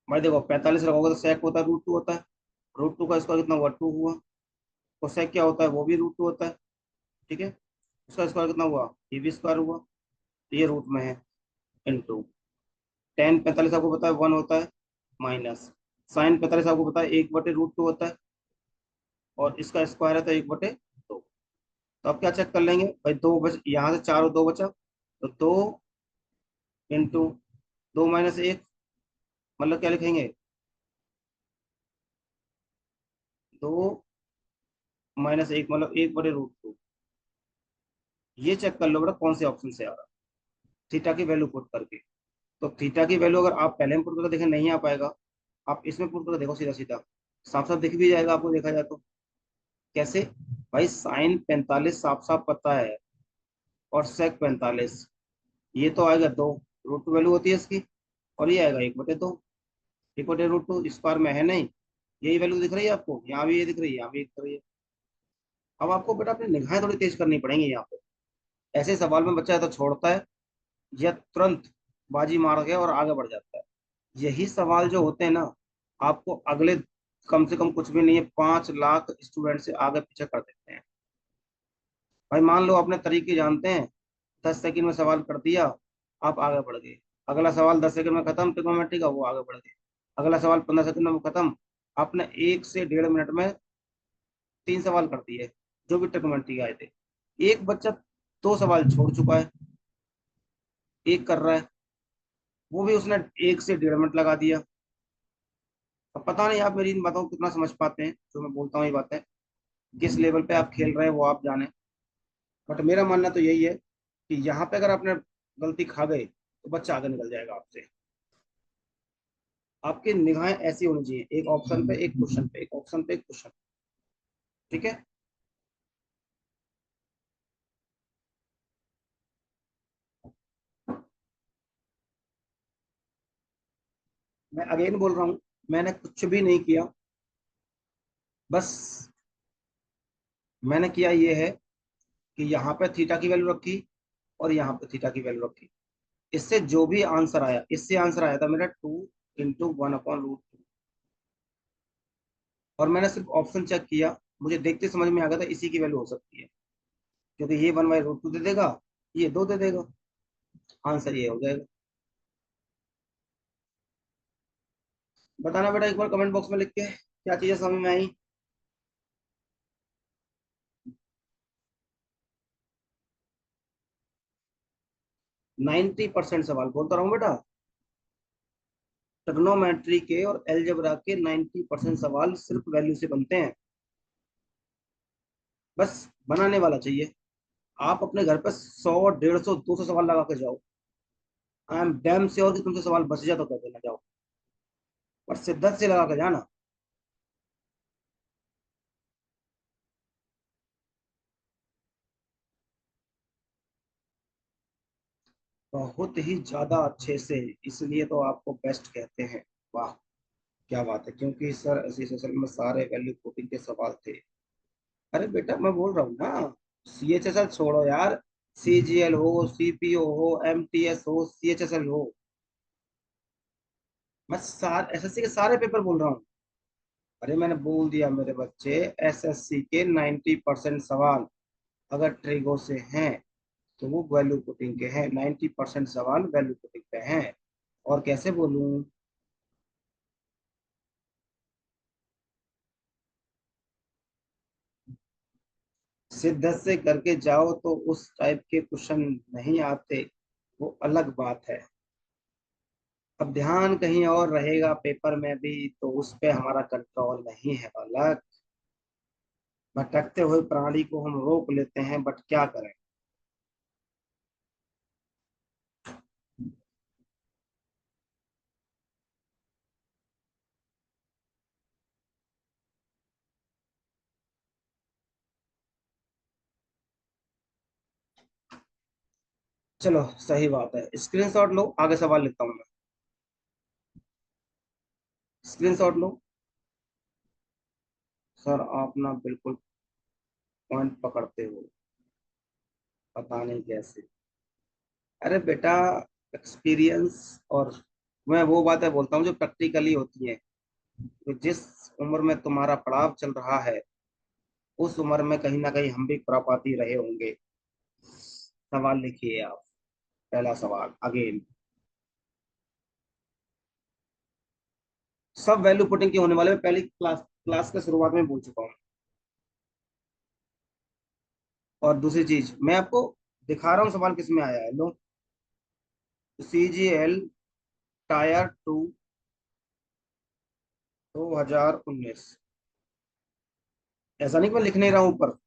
भाई देखो 45 रखोगे तो सेक होता है √2 होता है, √2 का स्क्वायर कितना हुआ, 2 हुआ। कोसेक क्या होता है, वो भी √2 होता है। ठीक है, उसका स्क्वायर कितना हुआ, ये भी स्क्वायर हुआ, ये रूट में है, इंटू टेन 45 आपको पता है 1 होता है, माइनस साइन 45 आपको पता है 1/√2 होता है, और इसका स्क्वायर है तो 1/2। तो अब क्या चेक कर लेंगे भाई, दो बच यहाँ से, 4 और 2 बचा, तो 2 × 2 - 1, मतलब क्या लिखेंगे, 2 - 1 मतलब 1/√2। ये चेक कर लो बेटा कौन से ऑप्शन से आ रहा है, थीटा की वैल्यू पुट करके। तो थीटा की वैल्यू अगर आप पहले में पुट करके देखें नहीं आ पाएगा, आप इसमें पुट करके देखो, सीधा सीधा साफ साफ दिख भी जाएगा आपको, देखा जाए तो। कैसे, भाई साइन 45 साफ साफ पता है, और सेक 45, ये तो आएगा 2, √2 वैल्यू होती है इसकी, और ये आएगा 1/2। 1/√2 स्क्वायर में है नहीं, यही वैल्यू दिख रही है आपको, यहाँ भी ये दिख रही है, यहाँ भी दिख रही है। अब आपको बेटा अपनी निगाहें थोड़ी तेज करनी पड़ेंगी यहाँ पे। ऐसे सवाल में बच्चा या तो छोड़ता है, या तुरंत बाजी मार के और आगे बढ़ जाता है। यही सवाल जो होते हैं ना, आपको अगले कम से कम कुछ भी नहीं है 5 लाख स्टूडेंट से आगे पीछे कर देते हैं। भाई मान लो अपने तरीके जानते हैं, 10 सेकंड में सवाल कर दिया, आप आगे बढ़ गए। अगला सवाल 10 सेकंड में खत्म ट्रिग्नोमेट्री का, वो आगे बढ़ गए। अगला सवाल 15 सेकंड में खत्म, आपने 1 से 1.5 मिनट में 3 सवाल कर दिए, जो भी ट्रिग्नोमेट्री के आए थे। एक बच्चा 2 सवाल छोड़ चुका है, एक कर रहा है, वो भी उसने 1 से 1.5 मिनट लगा दिया। अब पता नहीं आप मेरी इन बातों को कितना समझ पाते हैं, जो मैं बोलता हूँ ये बातें, किस लेवल पे आप खेल रहे हैं वो आप जाने। बट मेरा मानना तो यही है कि यहाँ पे अगर आपने गलती खा गए तो बच्चा आगे निकल जाएगा आपसे। आपकी निगाहें ऐसी होनी चाहिए, एक ऑप्शन पे एक क्वेश्चन पे, एक ऑप्शन पे एक क्वेश्चन। ठीक है, मैं अगेन बोल रहा हूँ, मैंने कुछ भी नहीं किया, बस मैंने किया ये है कि यहाँ पे थीटा की वैल्यू रखी और यहाँ पे थीटा की वैल्यू रखी। इससे जो भी आंसर आया, इससे आंसर आया था मेरा 2 × 1/√2। और मैंने सिर्फ ऑप्शन चेक किया, मुझे देखते समझ में आ गया था इसी की वैल्यू हो सकती है, क्योंकि ये 1/√2 दे देगा, ये 2 दे देगा, आंसर ये हो जाएगा। बताना बेटा एक बार कमेंट बॉक्स में लिख के क्या चीजें समझ में आई। 90% सवाल बोलता रहा हूँ बेटा, ट्रिग्नोमेट्री के और एलजेब्रा के 90% सवाल सिर्फ वैल्यू से बनते हैं। बस बनाने वाला चाहिए। आप अपने घर पे 100, 150, 200 सवाल लगा के जाओ, आई एम डैम श्योर कि तुमसे सवाल बच जाए तो कर देना जाओ, पर शिद्दत से लगा के जाना। बहुत ही ज्यादा अच्छे से, इसलिए तो आपको बेस्ट कहते हैं। वाह, क्या बात है, क्योंकि सर ऐसी सेशन में सारे वैल्यू कोडिंग के सवाल थे। अरे बेटा मैं बोल रहा हूँ ना, CHSL छोड़ो यार, CGL हो, CPO हो, MTS हो, CHSL हो, मैं सारे SSC के सारे पेपर बोल रहा हूँ। अरे मैंने बोल दिया मेरे बच्चे, SSC के 90% सवाल अगर ट्रिगो से हैं तो वो वैल्यू पुटिंग के हैं, 90% सवाल वैल्यू पुटिंग पे हैं। और कैसे बोलूं। शिद्दत से करके जाओ तो उस टाइप के क्वेश्चन नहीं आते, वो अलग बात है। अब ध्यान कहीं और रहेगा पेपर में भी, तो उस पे हमारा कंट्रोल नहीं है बालक। भटकते हुए प्राणी को हम रोक लेते हैं, बट क्या करें। चलो सही बात है, स्क्रीनशॉट लो, आगे सवाल लिखता हूँ मैं। स्क्रीनशॉट लो। सर आप ना बिल्कुल पॉइंट पकड़ते हो, पता नहीं कैसे। अरे बेटा, एक्सपीरियंस, और मैं वो बातें बोलता हूँ जो प्रैक्टिकली होती है। तो जिस उम्र में तुम्हारा पड़ाव चल रहा है, उस उम्र में कहीं ना कहीं हम भी खुरापाती रहे होंगे। सवाल लिखिए आप। पहला सवाल अगेन, सब वैल्यू पुटिंग के होने वाले, मैं पहली क्लास क्लास के शुरुआत में बोल चुका हूँ। और दूसरी चीज मैं आपको दिखा रहा हूँ सवाल किस में आया है, लो। CGL Tier 2 2019। ऐसा नहीं कि मैं लिख नहीं रहा हूँ ऊपर।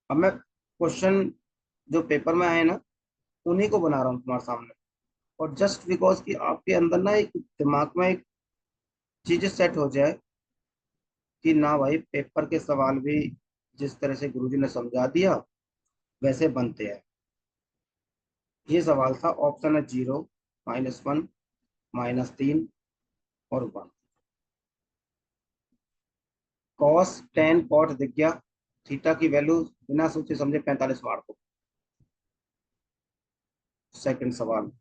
अब मैं क्वेश्चन जो पेपर में आए ना, उन्हीं को बना रहा हूँ तुम्हारे सामने। और जस्ट बिकॉज कि आपके अंदर ना एक दिमाग में एक चीज सेट हो जाए कि ना भाई, पेपर के सवाल भी जिस तरह से गुरुजी ने समझा दिया वैसे बनते हैं। ये सवाल था, ऑप्शन है 0, -1, -3 और 1। cos tan cot दिख गया, थीटा की वैल्यू बिना सोचे समझे 45 मार को। सेकंड सवाल,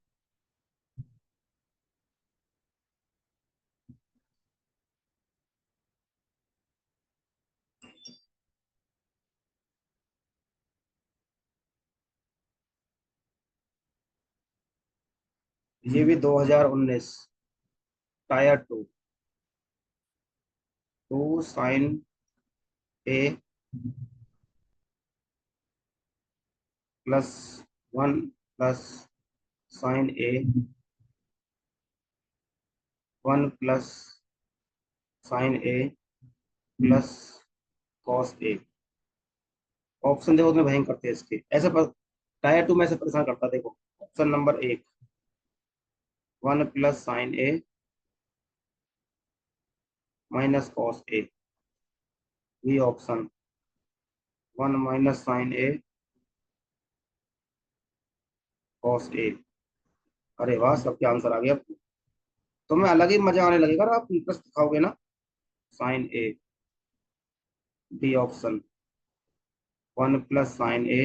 ये भी 2019, Tier 2, 2 sin A +1 +sin A 1 + sin A +cos A। Option देखो उसमें भयंकर थे इसके, ऐसे पर Tier 2 में ऐसे परेशान करता, देखो option number 1, 1 + sin A -cos A। B option, 1 - sin A cos A। अरे वाह, सबके आंसर आ गया। तुम्हें अलग ही मजा आने लगेगा ना, आप इंटरेस्ट दिखाओगे ना। sin A, D option, 1 + sin A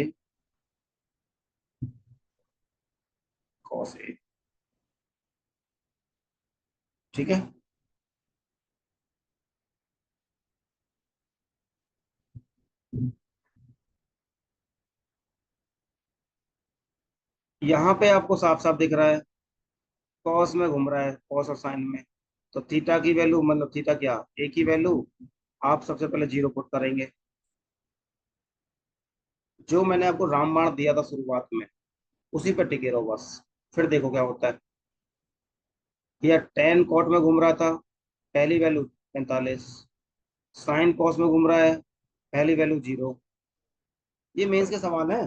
cos A। ठीक है। यहाँ पे आपको साफ साफ दिख रहा है, कॉस में घूम रहा है, कॉस और साइन में। तो थीटा की वैल्यू, मतलब थीटा क्या, ए की वैल्यू आप सबसे पहले जीरो पुट करेंगे। जो मैंने आपको रामबाण दिया था शुरुआत में, उसी पे टिके रहो बस। फिर देखो क्या होता है। यह टेन कॉट में घूम रहा था, पहली वैल्यू 45। साइन कॉस में घूम रहा है, पहली वैल्यू 0। ये मेंस के सवाल है।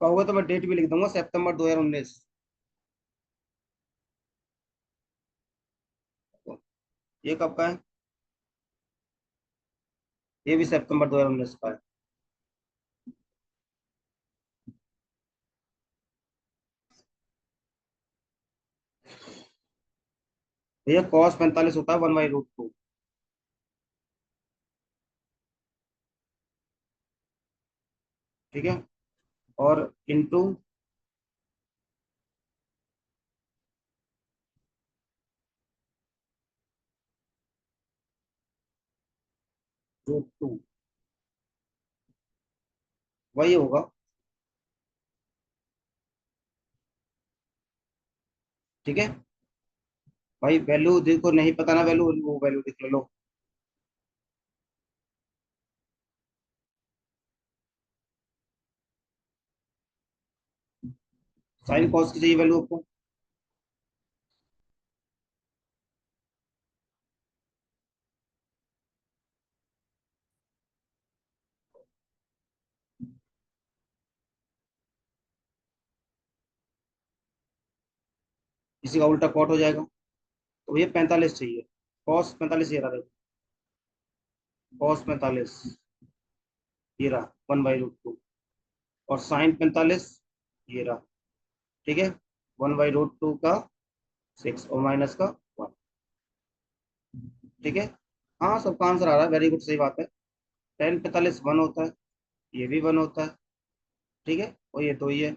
कहोगे तो मैं डेट भी लिख दूंगा, सितंबर 2019। ये कब का है? ये भी सितंबर 2019 का है। भैया कॉस 45 होता है 1/√2। ठीक है। और इंटू √2, वही होगा। ठीक है भाई, वैल्यू देखो, नहीं पता ना वैल्यू, वो वैल्यू देख लो। साइन कॉस की चाहिए वैल्यू आपको। इसी का उल्टा कॉट हो जाएगा। तो ये 45 चाहिए। कॉस 45 ये रहा, देखो। कॉस 45 ये रहा 1/√2। और साइन 45 ये रहा। ठीक है। 1/√2 का 6 और माइनस का 1। ठीक है। हाँ, सबका आंसर आ रहा है, वेरी गुड, सही बात है। टेन 45 1 होता है, ये भी 1 होता है। ठीक है। और ये दो ही है।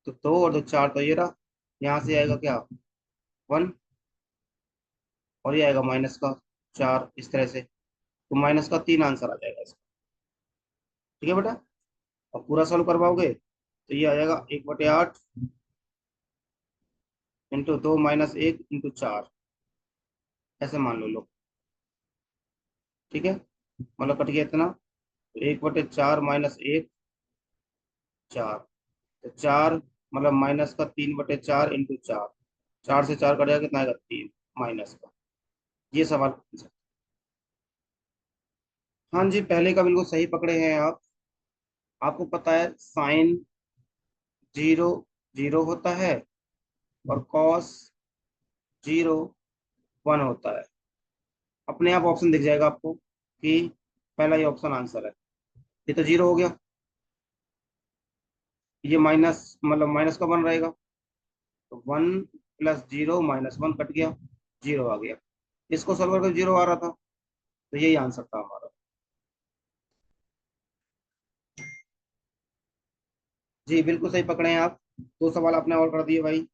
तो 2 और 2 4, तो ये रहा। यहाँ से आएगा क्या, 1। और ये आएगा माइनस का 4, इस तरह से। तो माइनस का 3 आंसर आ जाएगा इसका। ठीक है बेटा। अब पूरा सॉल्व करवाओगे तो ये आ जाएगा 1/8 इंटू 2 - 1 इंटू 4, ऐसे मान लो लोग। ठीक है। मतलब कट गया इतना। तो 1/4 - 1 4। तो 4, मतलब माइनस का 3/4 इंटू 4। 4 से 4 कट जाएगा, कितना आएगा, 3 माइनस का। ये सवाल। हाँ जी, पहले का बिल्कुल सही पकड़े हैं आप। आपको पता है साइन 0 0 होता है, और कॉस 0 1 होता है। अपने आप ऑप्शन दिख जाएगा आपको कि पहला ये ऑप्शन आंसर है। ये तो 0 हो गया। ये माइनस, मतलब माइनस का 1 रहेगा। तो 1 + 0 - 1 कट गया, 0 आ गया। इसको सॉल्व करके 0 आ रहा था। तो यही आंसर था हमारा। जी बिल्कुल सही पकड़े हैं आप। दो सवाल आपने और कर दिए भाई।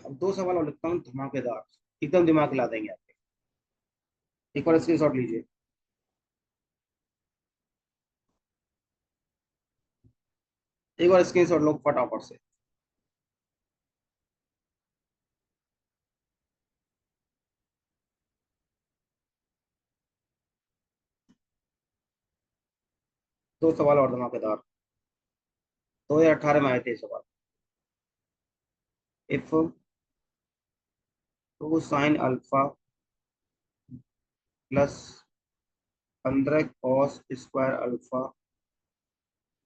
अब दो सवाल और लिखता हूँ धमाकेदार, एकदम दिमाग हिला देंगे आपके। एक बार स्क्रीनशॉट लीजिए। एक बार स्क्रीनशॉट लो फटाफट से। दो सवाल और धमाकेदार, 2018 में आए थे ये सवाल। If two sine alpha plus 15 cos² alpha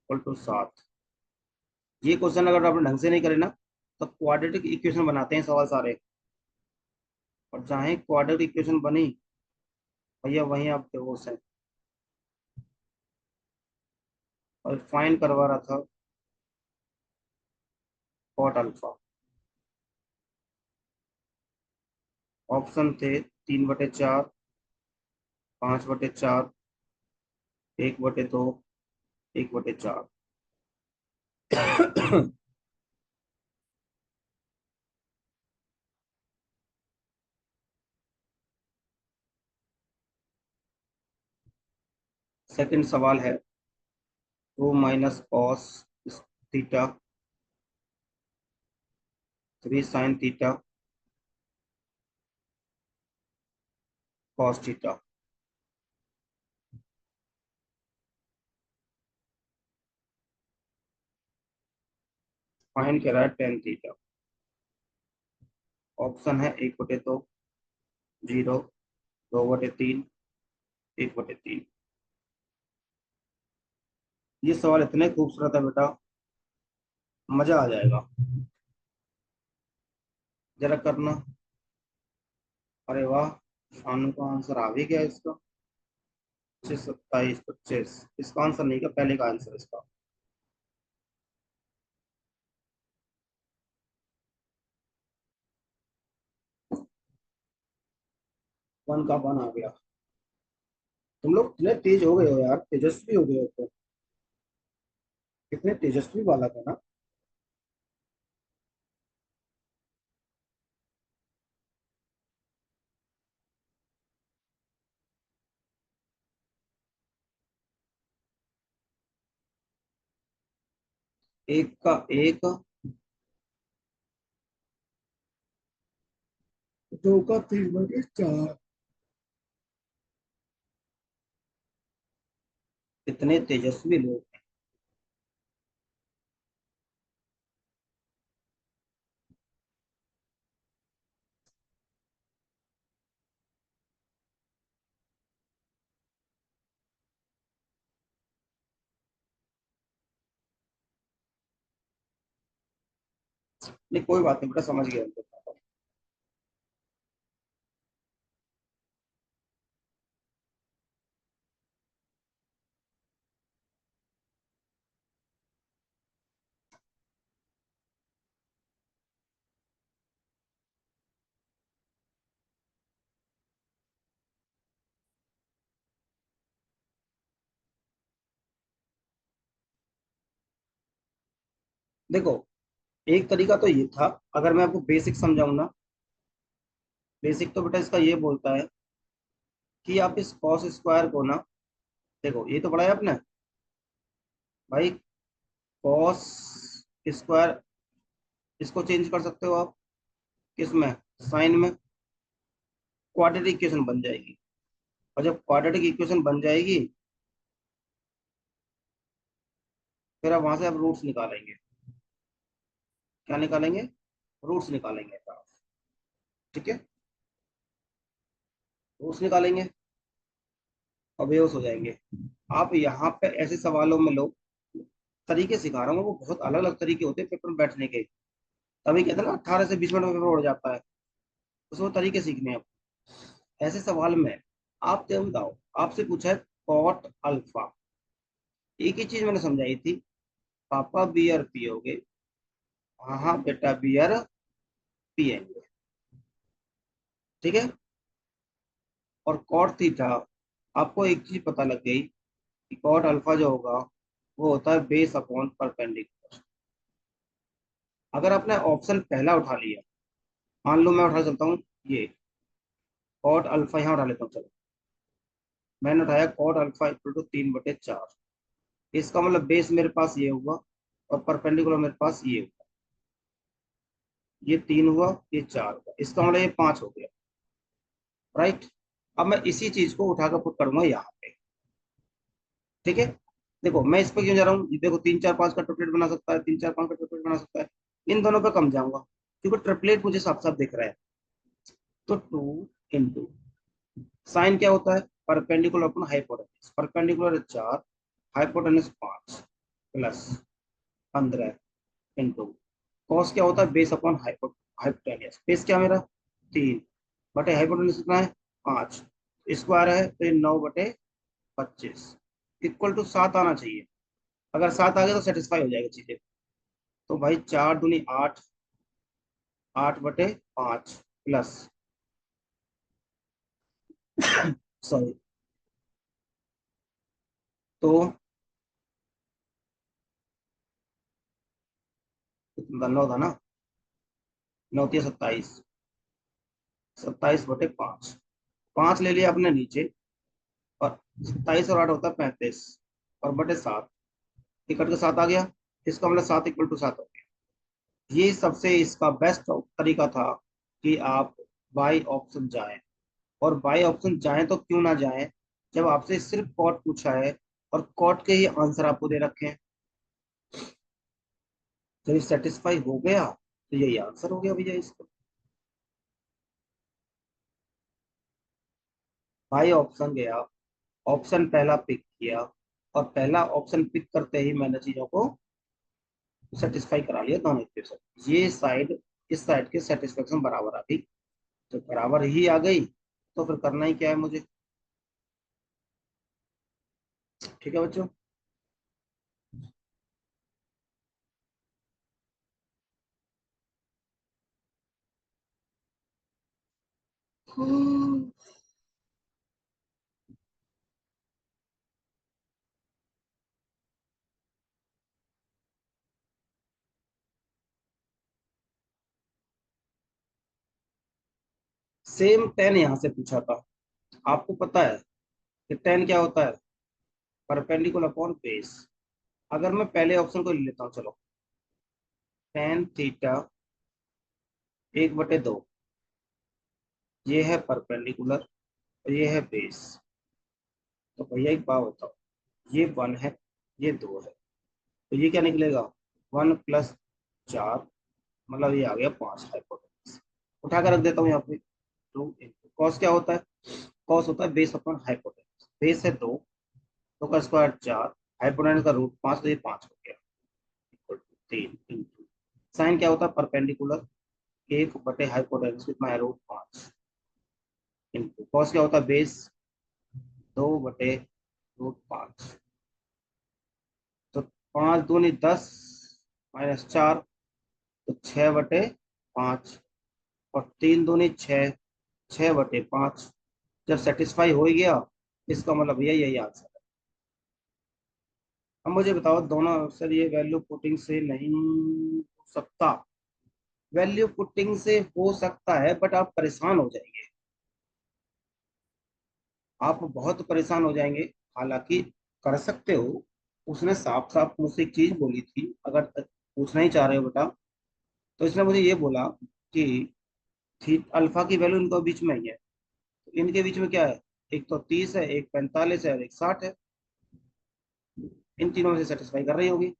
equal to 7। ये क्वेश्चन अगर आपने ढंग से नहीं करे ना तो क्वाड्रेटिक इक्वेशन बनाते हैं सवाल सारे, और चाहे क्वाड्रेटिक इक्वेशन बनी भैया वहीं आप बेहोश हैं। और फाइन करवा रहा था कॉट अल्फा। ऑप्शन थे 3/4, 5/4, 1/2, 1/4। सेकंड सवाल है 2 - cos theta 3 sin theta cos theta. Fine कह रहा है 10 थीटा। ऑप्शन है 1/2, 0, 2/3, 1/3। ये सवाल इतने खूबसूरत है बेटा, मजा आ जाएगा। जरा करना। अरे वाह, शानू का आंसर आ भी गया इसका। 25, 27, 25। इसका आंसर नहीं, का पहले का आंसर इसका। वन का वन आ गया। तुम लोग कितने तेज हो गए हो यार, तेजस्वी हो गए हो तो। कितने तेजस्वी बालक है ना। एक का एक, दो का 3/4। इतने तेजस्वी लोग। नहीं कोई बात नहीं बेटा, समझ गया हम तो। देखो, एक तरीका तो ये था, अगर मैं आपको बेसिक समझाऊं ना। बेसिक तो बेटा इसका ये बोलता है कि आप इस कॉस स्क्वायर को ना, देखो ये तो पढ़ा है आपने भाई। कॉस स्क्वायर, इसको चेंज कर सकते हो आप किस में, साइन में। क्वाड्रेटिक इक्वेशन बन जाएगी। और जब क्वाड्रेटिक इक्वेशन बन जाएगी, फिर आप वहां से आप रूट्स निकालेंगे। क्या निकालेंगे? रूट्स निकालेंगे आप। ठीक है, रूट्स निकालेंगे और बेहोश हो जाएंगे। आप यहाँ पे ऐसे सवालों में लो, तरीके सिखा रहा हूँ, वो बहुत अलग अलग तरीके होते हैं पेपर में बैठने के। तभी कहते हैं ना 18 से 20 मिनट में पेपर उड़ जाता है। उसमें तरीके सीखने हैं। ऐसे सवाल में आप तो बताओ, आपसे पूछा है कॉट अल्फा। एक ही चीज मैंने समझाई थी, पापा बियर पियोगे? हाँ हाँ बेटा बियर पियेंगे। ठीक है। और कॉट थीटा, आपको एक चीज पता लग गई कि कॉट अल्फा जो होगा वो होता है बेस अपॉन परपेंडिकुलर। अगर आपने ऑप्शन पहला उठा लिया, मान लो मैं उठा चलता हूँ ये कॉट अल्फा, यहाँ उठा लेता हूँ चलो। मैंने उठाया कॉट अल्फा इक्वल टू 3/4। इसका मतलब बेस मेरे पास ये हुआ और परपेंडिकुलर मेरे पास ये हुआ। ये 3 हुआ, ये 4 हुआ, इसका मतलब ये 5 हो गया। राइट। अब मैं इसी चीज को उठाकर पुट करूंगा यहाँ पे। ठीक है। देखो मैं इस पे क्यों जा रहा हूँ, देखो 3 4 5 का ट्रिपलेट बना सकता है, 3 4 5 का ट्रिपलेट बना सकता है। इन दोनों पे कम जाऊंगा क्योंकि ट्रिपलेट मुझे साफ साफ दिख रहा है। तो 2 साइन क्या होता है, perpendicular upon hypotenuse, perpendicular 4, hypotenuse 5 plus 15 into cos क्या होता है, बेस अपॉन हाइपोटेन्यूज, बेस क्या मेरा 3 बटे हाइपोटेन्यूज कितना है 5, स्क्वायर है तो ये 9/25 इक्वल टू 7 आना चाहिए। अगर 7 आ गया तो सेटिस्फाई हो जाएगी चीजें। तो भाई 4 दूनी 8, 8/5 प्लस, सॉरी, तो कितना 9 था ना, 9 × 27, 27/5, 5 ले लिया आपने नीचे, और 27 और 8 होता है 35, और बटे 7, इकट के 7 आ गया, इसका मतलब 7 = 7 हो गया। ये सबसे इसका बेस्ट तरीका था कि आप बाई ऑप्शन जाएं। और बाई ऑप्शन जाएं तो क्यों ना जाएं, जब आपसे सिर्फ कॉट पूछा है और कॉट के ही आंसर आपको दे रखे हैं। जब सेटिस्फाई हो गया तो यही आंसर हो गया भैया इसका। बाई ऑप्शन गया, ऑप्शन पहला पिक किया, और पहला ऑप्शन पिक करते ही मैंने चीजों को सेटिस्फाई करा लिया दोनों इक्वेशन। ये साइड इस साइड के सेटिस्फेक्शन बराबर आ गई, तो बराबर ही आ गई, तो फिर करना ही क्या है मुझे। ठीक है बच्चों। सेम टेन यहाँ से पूछा था, आपको पता है कि टेन क्या होता है, परपेंडिकुलर अपॉन बेस। अगर मैं पहले ऑप्शन को ले लेता हूँ, चलो, tan θ 1/2, ये है परपेंडिकुलर और ये है बेस। तो भैया एक बात बताओ, ये 1 है, ये 2 है, तो ये क्या निकलेगा, 1 + 4, मतलब ये आ गया 5 हाइपोटेन्यूज। उठा कर रख देता हूँ यहाँ पे। 2 कॉस क्या होता है, कॉस होता है बेस अपॉन हाइपोटेन्यूज, बेस है 2, 2 का स्क्वायर 4, हाइपोटेन्यूज का रूट 5, तो ये 5 हो गया, इक्वल टू 3 इंटू साइन क्या होता है, परपेंडिकुलर 1/हाइपोटेन्यूज कितना है, रूट 5 इंटू कॉस क्या होता है, बेस 2/√5। तो 5 दूनी 10 -4, तो 6/5, और 3 दूनी 6, 6/5। जब सेटिस्फाई हो ही गया, इसका मतलब यही यही आंसर है। अब मुझे बताओ दोनों, सर ये वैल्यू पुटिंग से नहीं हो सकता। वैल्यू पुटिंग से हो सकता है, बट आप परेशान हो जाएंगे, आप बहुत परेशान हो जाएंगे। हालांकि कर सकते हो, उसने साफ साफ मुझसे एक चीज बोली थी, अगर पूछना ही चाह रहे हो बेटा, तो इसने मुझे ये बोला कि थी अल्फा की वैल्यू इनके बीच में ही है, तो इनके बीच में क्या है, एक तो 30 है, एक 45 है, और एक 60 है, इन तीनों में से सेटिस्फाई कर रही होगी।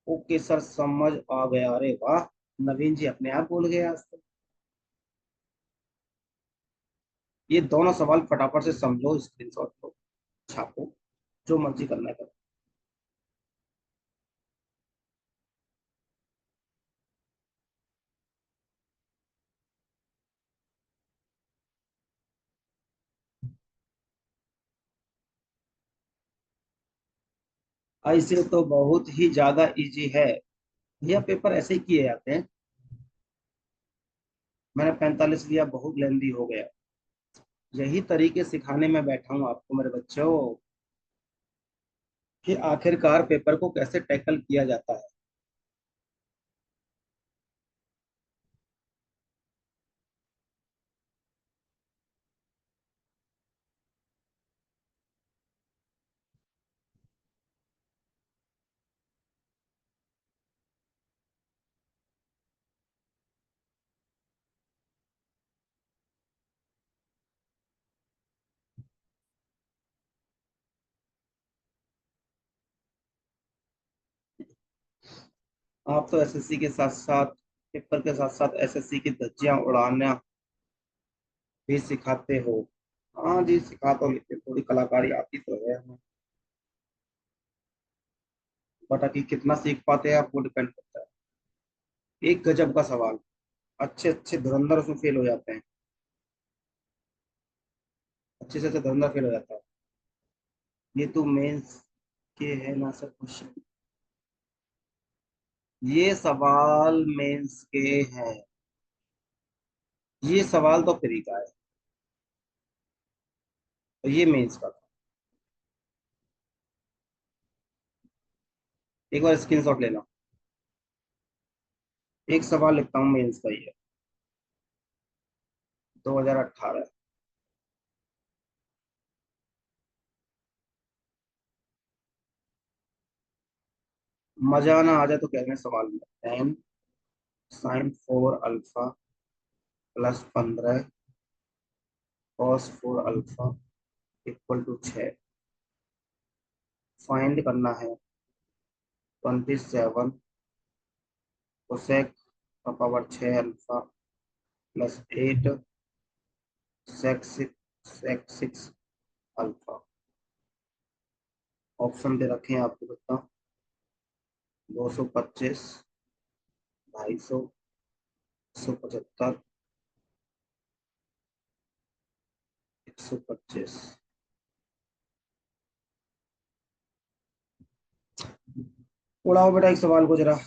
ओके सर, समझ आ गया, अरे वाह, नवीन जी अपने आप बोल गए आज तो। ये दोनों सवाल फटाफट से समझो, स्क्रीनशॉट लो, छापो, जो मर्जी करना है करो। ऐसे तो बहुत ही ज्यादा इजी है, यह पेपर ऐसे ही किए जाते हैं। मैंने 45 लिया, बहुत लेंदी हो गया। यही तरीके सिखाने में बैठा हूँ आपको मेरे बच्चों, कि आखिरकार पेपर को कैसे टैकल किया जाता है। आप तो एसएससी के साथ साथ, पेपर के साथ साथ एसएससी की धज्जियां उड़ाना भी सिखाते हो? हाँ जी, सिखा तो लेते, थोड़ी कलाकारी आती तो है हमें, बट अभी कितना सीख पाते हैं आपको डिपेंड करता है। एक गजब का सवाल, अच्छे अच्छे धुरंधर उसमें फेल हो जाते हैं, अच्छे से अच्छे धुरंधर फेल हो जाता है। ये तो मेंस के है ना सर क्वेश्चन, ये सवाल मेंस के हैं, ये सवाल तो फ्री का है, और ये मेंस का था। एक बार स्क्रीनशॉट लेना, एक सवाल लिखता हूँ, मेंस का ही है, 2018। मजा ना आ जाए तो कहने सवाल में, 10 sin 4 alpha +15 cos 4 alpha =6, find करना है 27 cosec 6 अल्फा +8 sec 6 ऑप्शन दे रखे हैं आपको, कितना? 225, 250, 175, 125। उड़ाओ बेटा एक सवाल को जरा।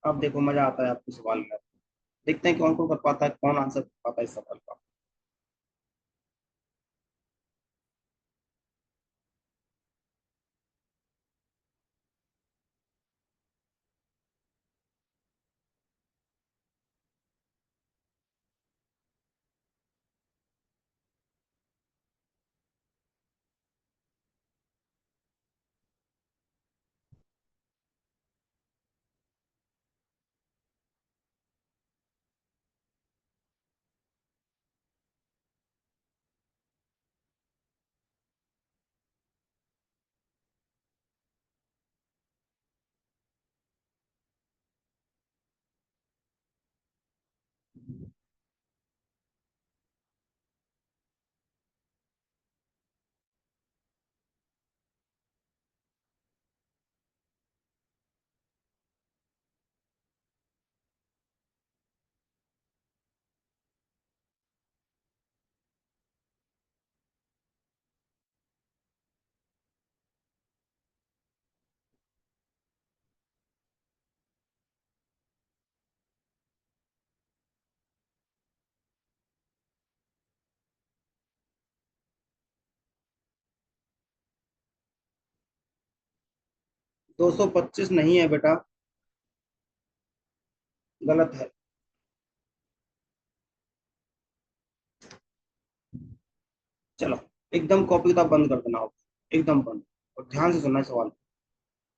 अब देखो मजा आता है आपको सवाल में, देखते हैं कौन कौन कर पाता है, कौन आंसर कर पाता है इस सवाल का। 225 नहीं है बेटा, गलत है। चलो, एकदम कॉपी किताब बंद कर देना आप, एकदम बंद, और ध्यान से सुनना है सवाल।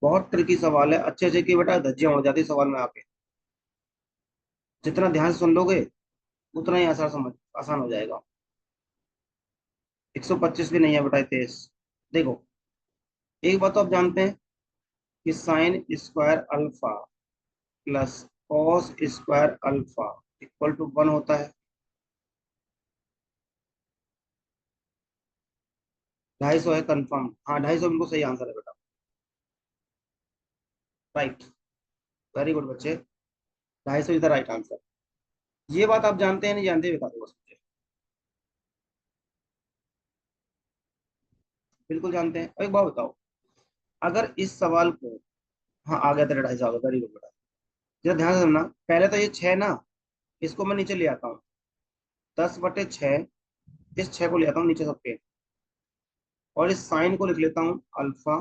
बहुत ट्रिकी सवाल है, अच्छे अच्छे की बेटा धज्जियां उड़ जाती सवाल में आके। जितना ध्यान से सुन लोगे उतना ही आसान हो जाएगा। 125 भी नहीं है बेटा, 23। देखो, एक बात तो आप जानते हैं कि sin² अल्फा +cos² अल्फा =1 होता है। 250 है कंफर्म, हाँ 250 बिल्कुल सही आंसर है बेटा, राइट, वेरी गुड बच्चे, 250 इज द राइट आंसर। ये बात आप जानते हैं नहीं जानते, बता दो बस मुझे। बिल्कुल जानते हैं, और एक बात बताओ, अगर इस सवाल को, हाँ आ गया तेरा 250, आ गया, वेरी गुड बेटा। जरा ध्यान से सुनना, पहले तो ये 6 ना, इसको मैं नीचे ले आता हूँ, 10/6, इस 6 को ले आता हूँ नीचे सबके, और इस साइन को लिख लेता हूँ अल्फा,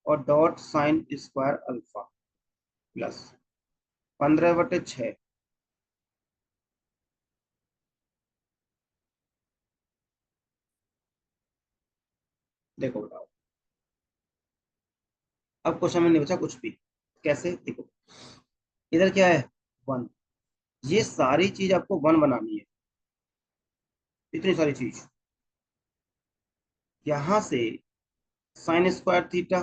और डॉट sin² अल्फा +15/6। देखो बताओ, अब क्वेश्चन में नहीं बचा कुछ भी। कैसे? देखो, इधर क्या है, 1, ये सारी चीज आपको 1 बनानी है, इतनी सारी चीज। यहां से sin² थीटा,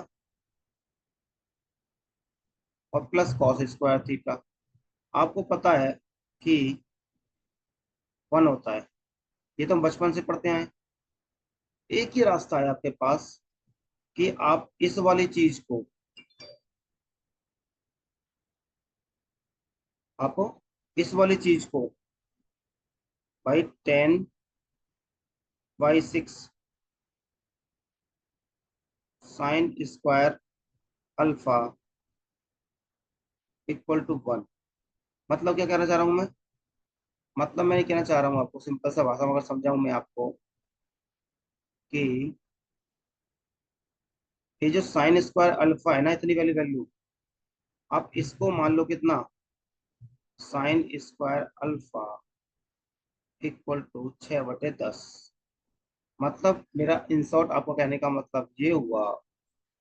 और प्लस कॉस स्क्वायर थीटा। आपको पता है कि 1 होता है, ये तो हम बचपन से पढ़ते आए हैं। एक ही रास्ता है आपके पास कि आप इस वाली चीज को, आप इस वाली चीज को भाई 10/6 sine square alpha equal to 1। मतलब क्या कहना चाह रहा हूं मैं? मतलब मैं ये कहना चाह रहा हूँ आपको, सिंपल सा भाषा में अगर समझाऊं मैं आपको, कि ये जो साइन स्क्वायर अल्फा है ना, इतनी वाली वैल्यू, आप इसको मान लो कितना, sine square alpha equal to 6/10। मतलब मेरा इन शॉर्ट आपको कहने का मतलब ये हुआ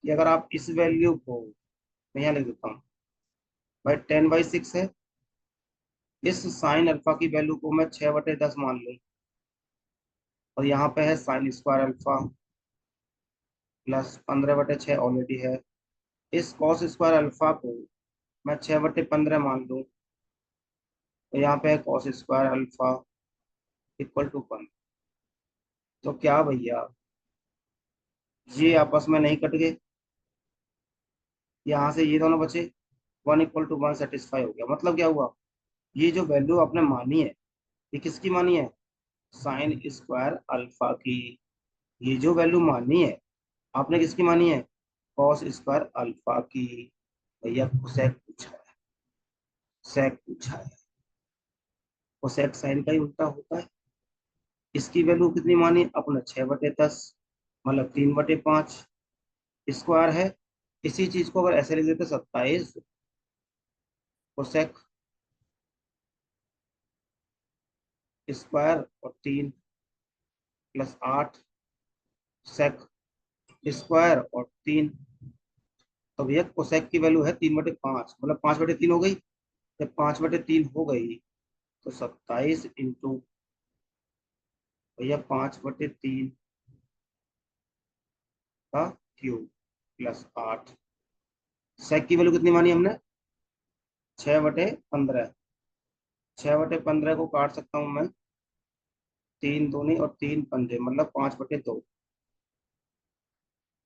कि अगर आप इस वैल्यू को, मैं यहाँ लिख देता हूँ भाई, 10/6 है, इस साइन अल्फा की वैल्यू को मैं 6/10 मान लूँ, और यहाँ पे है sign square alpha plus 15/6 already है। इस कॉस स्क्वायर अल्फा को मैं 6/15 मान लूँ, तो यहाँ पे है cos square alpha equal to 1। तो क्या भैया, ये आपस में नहीं कट गए, यहाँ से ये दोनों बचे, 1 = 1 सेटिस्फाई हो गया। मतलब क्या हुआ, ये जो वैल्यू आपने मानी है, ये किसकी मानी है? साइन स्क्वायर अल्फा की। ये जो वैल्यू मानी है, आपने किसकी मानी है? कॉस स्क्वायर अल्फा की। भैया कोसेक पूछा है, सेक पूछा है, कोसेक साइन का ही उल्टा होता है। इसकी वैल्यू कितनी मानी अपने? 6/10, मतलब 3/5 स्क्वायर है। इसी चीज को अगर ऐसे लिख देते, 27 कोसेक स्क्वायर और 3 + 8 सेक स्क्वायर और 3। तो भैया कोसेक की वैल्यू है 3/5, मतलब 5/3 हो गई। जब 5/3 हो गई, तो 27 इंटू भैया 5/3 का क्यूब प्लस 8। सेक की वैल्यू कितनी मानी हमने? 6/15। 6/15 को काट सकता हूँ मैं, 3 दूनी और 3 पंजे, मतलब 5/2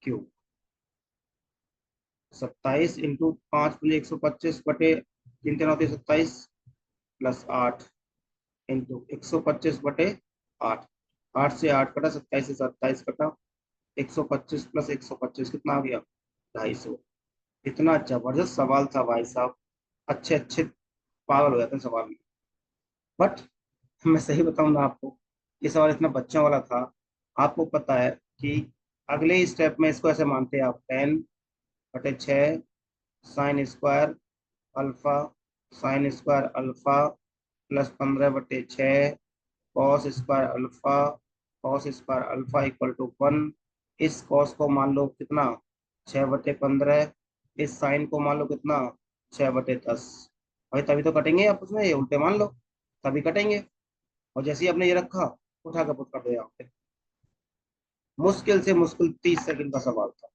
क्यूब। 27 into 5 × 125/3 × 3 = 27 plus 8 into 125/8। 8 से 8 कटा, 27 से 27 कटा, 125 + 125 कितना आ गया? 250। इतना जबरदस्त सवाल था भाई साहब, अच्छे अच्छे पागल हो जाते हैं सवाल में। बट मैं सही बताऊं ना आपको, ये सवाल इतना बच्चों वाला था। आपको पता है कि अगले स्टेप में इसको ऐसे मानते हैं आप, 10/6 sine square alpha, sine square alpha plus 15/6 cos square alpha, cos square alpha equal to 1। इस कॉस को मान लो कितना? 6/15। इस साइन को मान लो कितना? 6/10। भाई तभी तो कटेंगे आपस में, ये उल्टे मान लो, तभी कटेंगे। और जैसे ही आपने ये रखा, उठा के पुट कर दो यहाँ पे। मुश्किल से मुश्किल 30 सेकंड का सवाल था।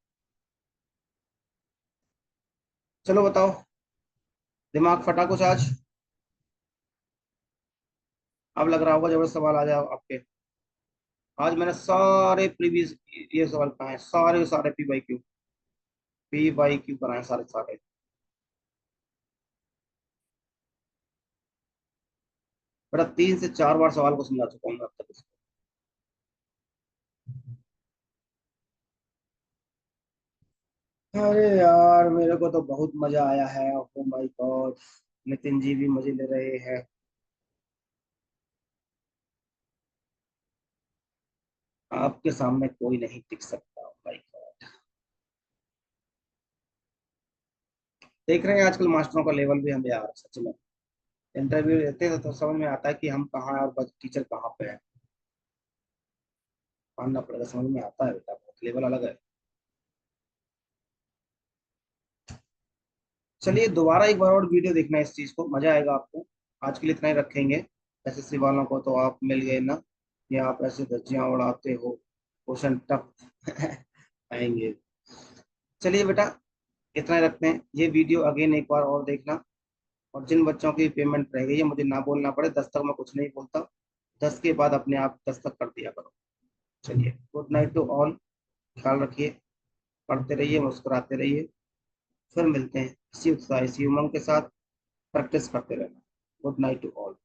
चलो बताओ, दिमाग फटा कुछ आज? अब लग रहा होगा जबरदस्त सवाल आ जाए आपके। आज मैंने सारे प्रीवियस ये सवाल बनाए, सारे सारे पी वाई क्यू बनाए, सारे सारे। बड़ा 3 से 4 बार सवाल को समझा चुका हूँ मैं अब तक इसको। अरे यार, मेरे को तो बहुत मजा आया है, oh my God. Nitin ji भी मजे ले रहे हैं। आपके सामने कोई नहीं टिक सकता, माय गॉड। देख रहे हैं आजकल मास्टरों का लेवल भी, हम यार सच में इंटरव्यू देते हैं तो समझ में आता है कि हम कहाँ हैं और टीचर कहाँ पे है। मानना पड़ेगा, समझ में आता है बेटा, बहुत लेवल अलग है। चलिए दोबारा एक बार और वीडियो देखना, इस चीज को मजा आएगा आपको। आज के लिए इतना ही रखेंगे। एसएससी वालों को तो आप मिल गए ना, ये आप ऐसे धज्जियां उड़ाते हो, क्वेश्चन टफ आएंगे। चलिए बेटा, इतना ही रखते हैं। ये वीडियो अगेन एक बार और देखना, और जिन बच्चों की पेमेंट रह गई है मुझे ना बोलना पड़े, 10 तक मैं कुछ नहीं बोलता, 10 के बाद अपने आप 10 तक कर दिया करो। चलिए, गुड नाइट टू ऑल। ख्याल रखिए, पढ़ते रहिए, मुस्कुराते रहिए। फिर मिलते हैं इसी उत्साह इसी उमंग के साथ। प्रैक्टिस करते रहना। Good night to all.